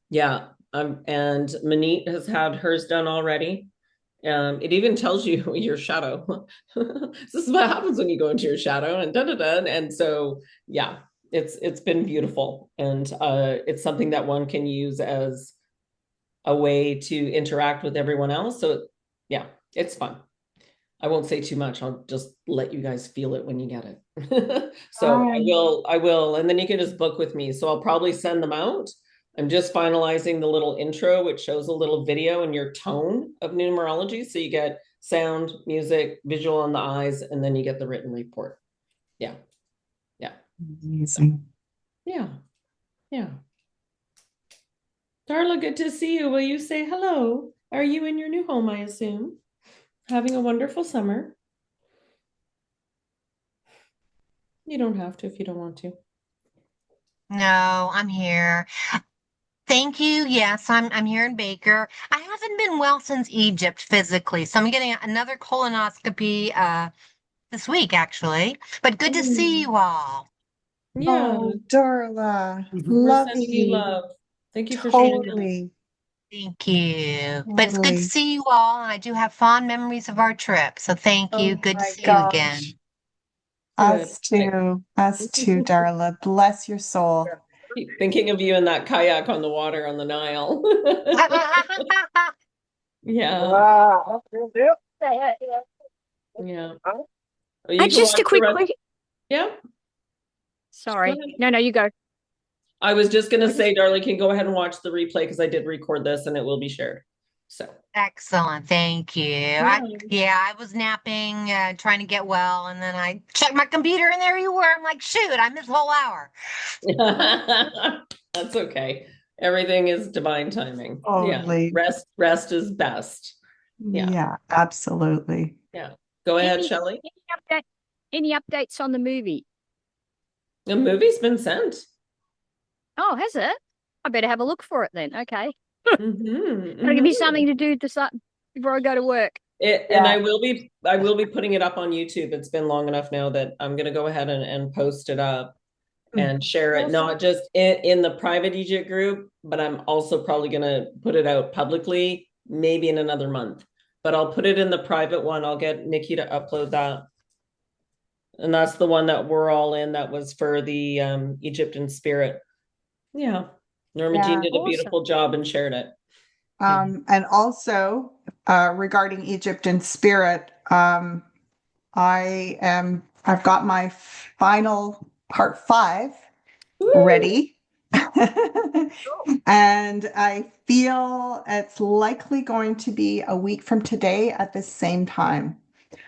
Yeah. And Manit has had hers done already. It even tells you your shadow. This is what happens when you go into your shadow and da da da. And so, yeah, it's been beautiful, and it's something that one can use as a way to interact with everyone else. So, yeah, it's fun. I won't say too much. I'll just let you guys feel it when you get it. So I will, and then you can just book with me. So I'll probably send them out. I'm just finalizing the little intro, which shows a little video and your tone of numerology. So you get sound, music, visual on the eyes, and then you get the written report. Yeah. Yeah. Amazing. Yeah. Yeah. Darla, good to see you. Will you say hello? Are you in your new home, I assume? Having a wonderful summer. You don't have to if you don't want to. No, I'm here. Thank you. Yes, I'm here in Baker. I haven't been well since Egypt physically, so I'm getting another colonoscopy this week actually. But good to see you all. Yeah. Oh, Darla, We're love sending you you. love. Thank you for sharing that. Totally. Thank you. But it's good to Totally. see you all, and I do have fond memories of our trip. So thank you. Oh Good to my see you again. gosh. Good. Us too, Darla. Bless your soul. Keep thinking of you in that kayak on the water on the Nile. Yeah. Wow. Yeah. And just a quick question. Yeah. Sorry. Go ahead. No, you go. I was just gonna say, Darla, can go ahead and watch the replay because I did record this and it will be shared. So Excellent. Thank you. I was napping, trying to get well, and then I checked my computer, and there you were. I'm like, shoot, I missed a whole hour. that's okay. Everything is divine timing. Totally. Yeah. Rest is best. Yeah. Yeah, absolutely. Yeah. Go ahead, Any- Shelley. Any updates on the movie? The movie's been sent. Oh, has it? I better have a look for it then. Okay. Mhm, That'll give me mhm. something to do before I go to work. And I will be putting it up on YouTube. It's been long enough now that I'm gonna go ahead and post it up and share it, not just in the private Egypt group, but I'm also probably gonna put it out publicly, maybe in another month. But I'll put it in the private one. I'll get Nikki to upload that. And that's the one that we're all in. That was for the Egypt in Spirit. Yeah. Norma Jean did a Awesome. beautiful job and shared it. And also, regarding Egypt in Spirit, I've got my final part 5 ready. And I feel it's likely going to be a week from today at the same time.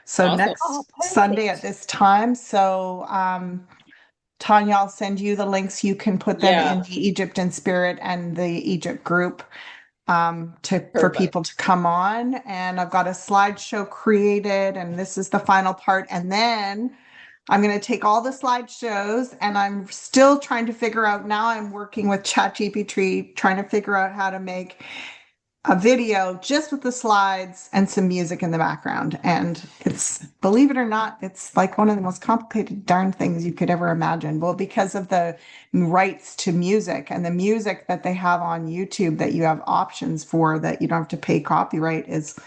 So Awesome. next Oh, perfect. Sunday at this time. So Tanya, I'll send you the links. You can put them Yeah. in the Egypt in Spirit and the Egypt group for Perfect. people to come on. And I've got a slideshow created, and this is the final part. And then I'm going to take all the slideshows and I'm still trying to figure out. Now I'm working with ChatGPT, trying to figure out how to make a video just with the slides and some music in the background. And it's, believe it or not, it's like one of the most complicated darn things you could ever imagine. Well, because of the rights to music and the music that they have on YouTube that you have options for that you don't have to pay copyright is,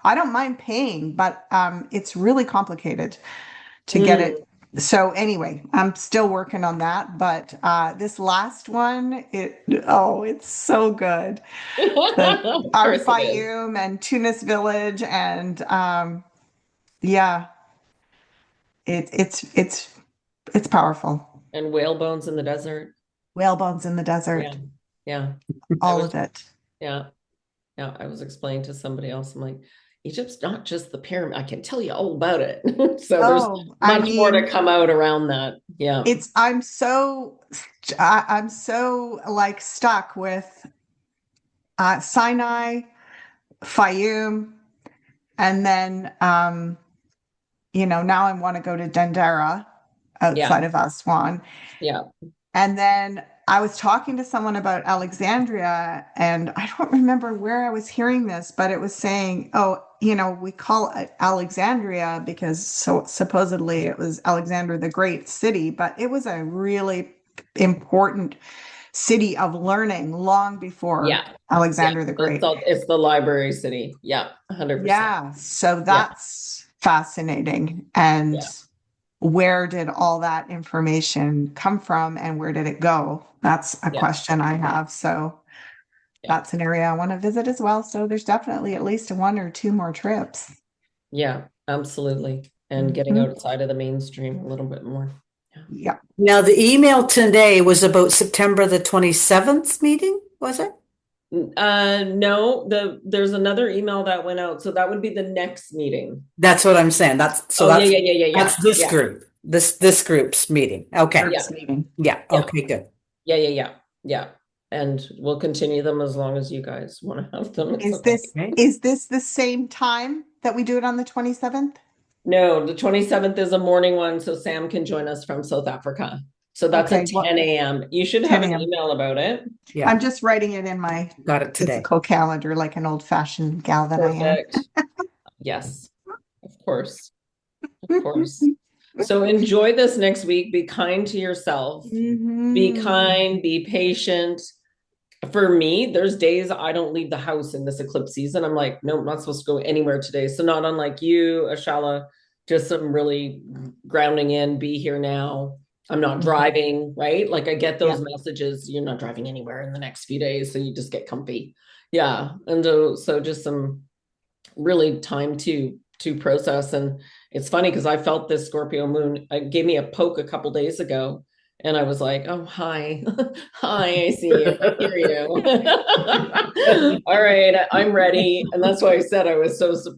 I don't mind paying, but it's really complicated to get it. So anyway, I'm still working on that, but this last one, it's so good. Of Our course it is. Fayoum and Tunis Village, and yeah, it's powerful. And whale bones in the desert. Whale bones in the desert, Yeah. all was- of it. Yeah. Yeah. I was explaining to somebody else, I'm like, Egypt's not just the pyramid. I can tell you all about it. So there's I much more to mean, come out around that. Yeah. I'm so like stuck with Sinai, Fayoum, and then now I want to go to Dendera outside of Aswan. Yeah. And then I was talking to someone about Alexandria, and I don't remember where I was hearing this, but it was saying, we call it Alexandria because supposedly it was Alexander the Great city, but it was a really important city of learning long before Alexander the Great. It's the library city. Yeah, 100%. Yeah, so that's fascinating. And where did all that information come from and where did it go? That's a question I have. So that's an area I want to visit as well. So there's definitely at least one or two more trips. Yeah, absolutely. And getting outside of the mainstream a little bit more. Yeah. Now, the email today was about September the 27th meeting, was it? No, there's another email that went out. So that would be the next meeting. That's what I'm saying. That's That's this group. This group's meeting. Okay. Meeting. Yeah. Okay, good. Yeah. And we'll continue them as long as you guys want to have them. Is this the same time that we do it on the 27th? No, the 27th is a morning one, so Sam can join us from South Africa. So that's at 10 a.m. You should have an email about it. Yeah. I'm just writing it in my physical calendar like an old-fashioned gal that I am. Yes, of course. Of course. So enjoy this next week. Be kind to yourself. Be kind, be patient. For me, there's days I don't leave the house in this eclipse season. I'm like, no, I'm not supposed to go anywhere today. So not unlike you, Ashala, just some really grounding in, be here now. I'm not driving, right? Like I get those messages, you're not driving anywhere in the next few days. So you just get comfy. Yeah. And so just some really time to process. And it's funny because I felt this Scorpio moon, it gave me a poke a couple days ago. And I was like, oh, hi. Hi, I see you. I hear you. All right, I'm ready. And that's why I said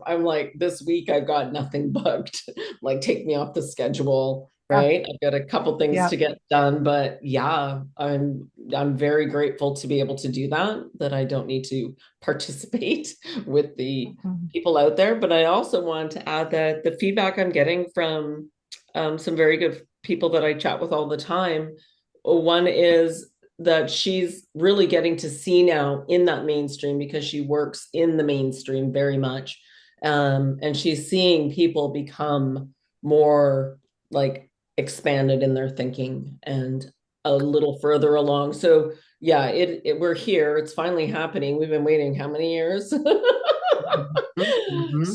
I'm like, this week I've got nothing booked. Like, take me off the schedule, right? I've got a couple things to get done. But yeah, I'm very grateful to be able to do that I don't need to participate with the people out there. But I also want to add that the feedback I'm getting from some very good people that I chat with all the time. One is that she's really getting to see now in that mainstream because she works in the mainstream very much. And she's seeing people become more like expanded in their thinking and a little further along. So yeah, we're here. It's finally happening. We've been waiting how many years?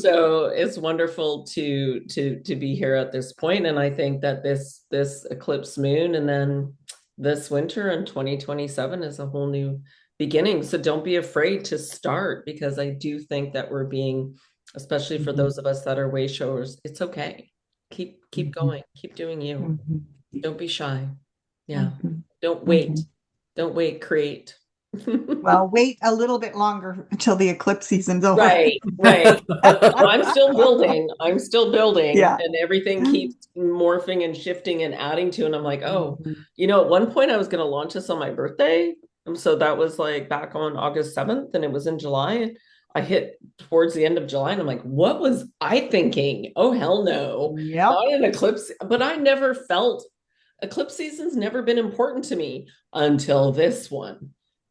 So it's wonderful to be here at this point. And I think that this eclipse moon and then this winter in 2027 is a whole new beginning. So don't be afraid to start, because I do think that we're being, especially for those of us that are way showers, it's okay. Keep going, keep doing you. Don't be shy. Yeah. Don't wait. Don't wait, create. Well, wait a little bit longer until the eclipse season's over. Right. I'm still building. Yeah. And everything keeps morphing and shifting and adding to. And I'm like, oh, at one point I was going to launch this on my birthday. So that was like back on August 7th and it was in July. I hit towards the end of July and I'm like, what was I thinking? Oh, hell no. Yep. Not an eclipse, but I never felt eclipse season's never been important to me until this one.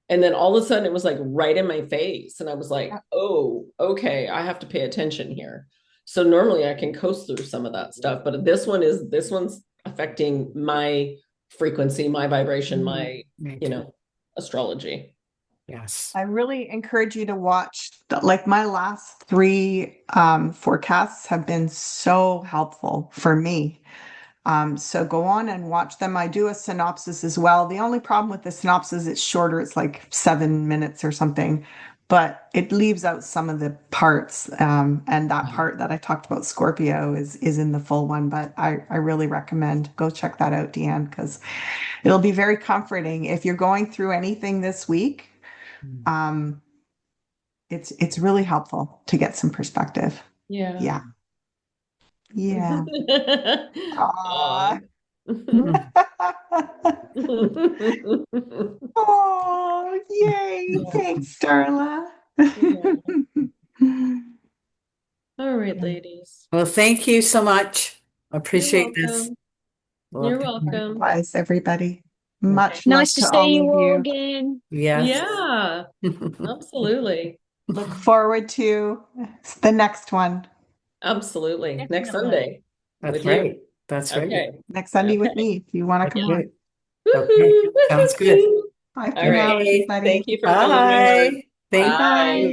And then all of a sudden it was like right in my face. And I was like, oh, okay, I have to pay attention here. So normally I can coast through some of that stuff, but this one's affecting my frequency, my vibration, my, Me you too. know, astrology. Yes. I really encourage you to watch like my last three forecasts have been so helpful for me. So go on and watch them. I do a synopsis as well. The only problem with the synopsis, it's shorter. It's like 7 minutes or something, but it leaves out some of the parts. And that part that I talked about Scorpio is in the full one, but I really recommend go check that out, Deanne, because it'll be very comforting. If you're going through anything this week, it's really helpful to get some perspective. Yeah. Yeah. Yeah. Aw. Aw. Oh, yay. Thanks, Darla. All right, ladies. Well, thank you so much. I appreciate You're this. welcome. You're welcome. Likewise, everybody. Much Nice to love to see all you of all you. again. Yes. Yeah, absolutely. Look forward to the next one. Absolutely. Next Definitely. Sunday. That's with you. right. That's right. Okay. Next Sunday with Okay. me if you want to That's come on. right. Okay. Sounds good. Bye for All now, right. everybody. Thank you for coming to my heart. Bye. Thank Bye. you.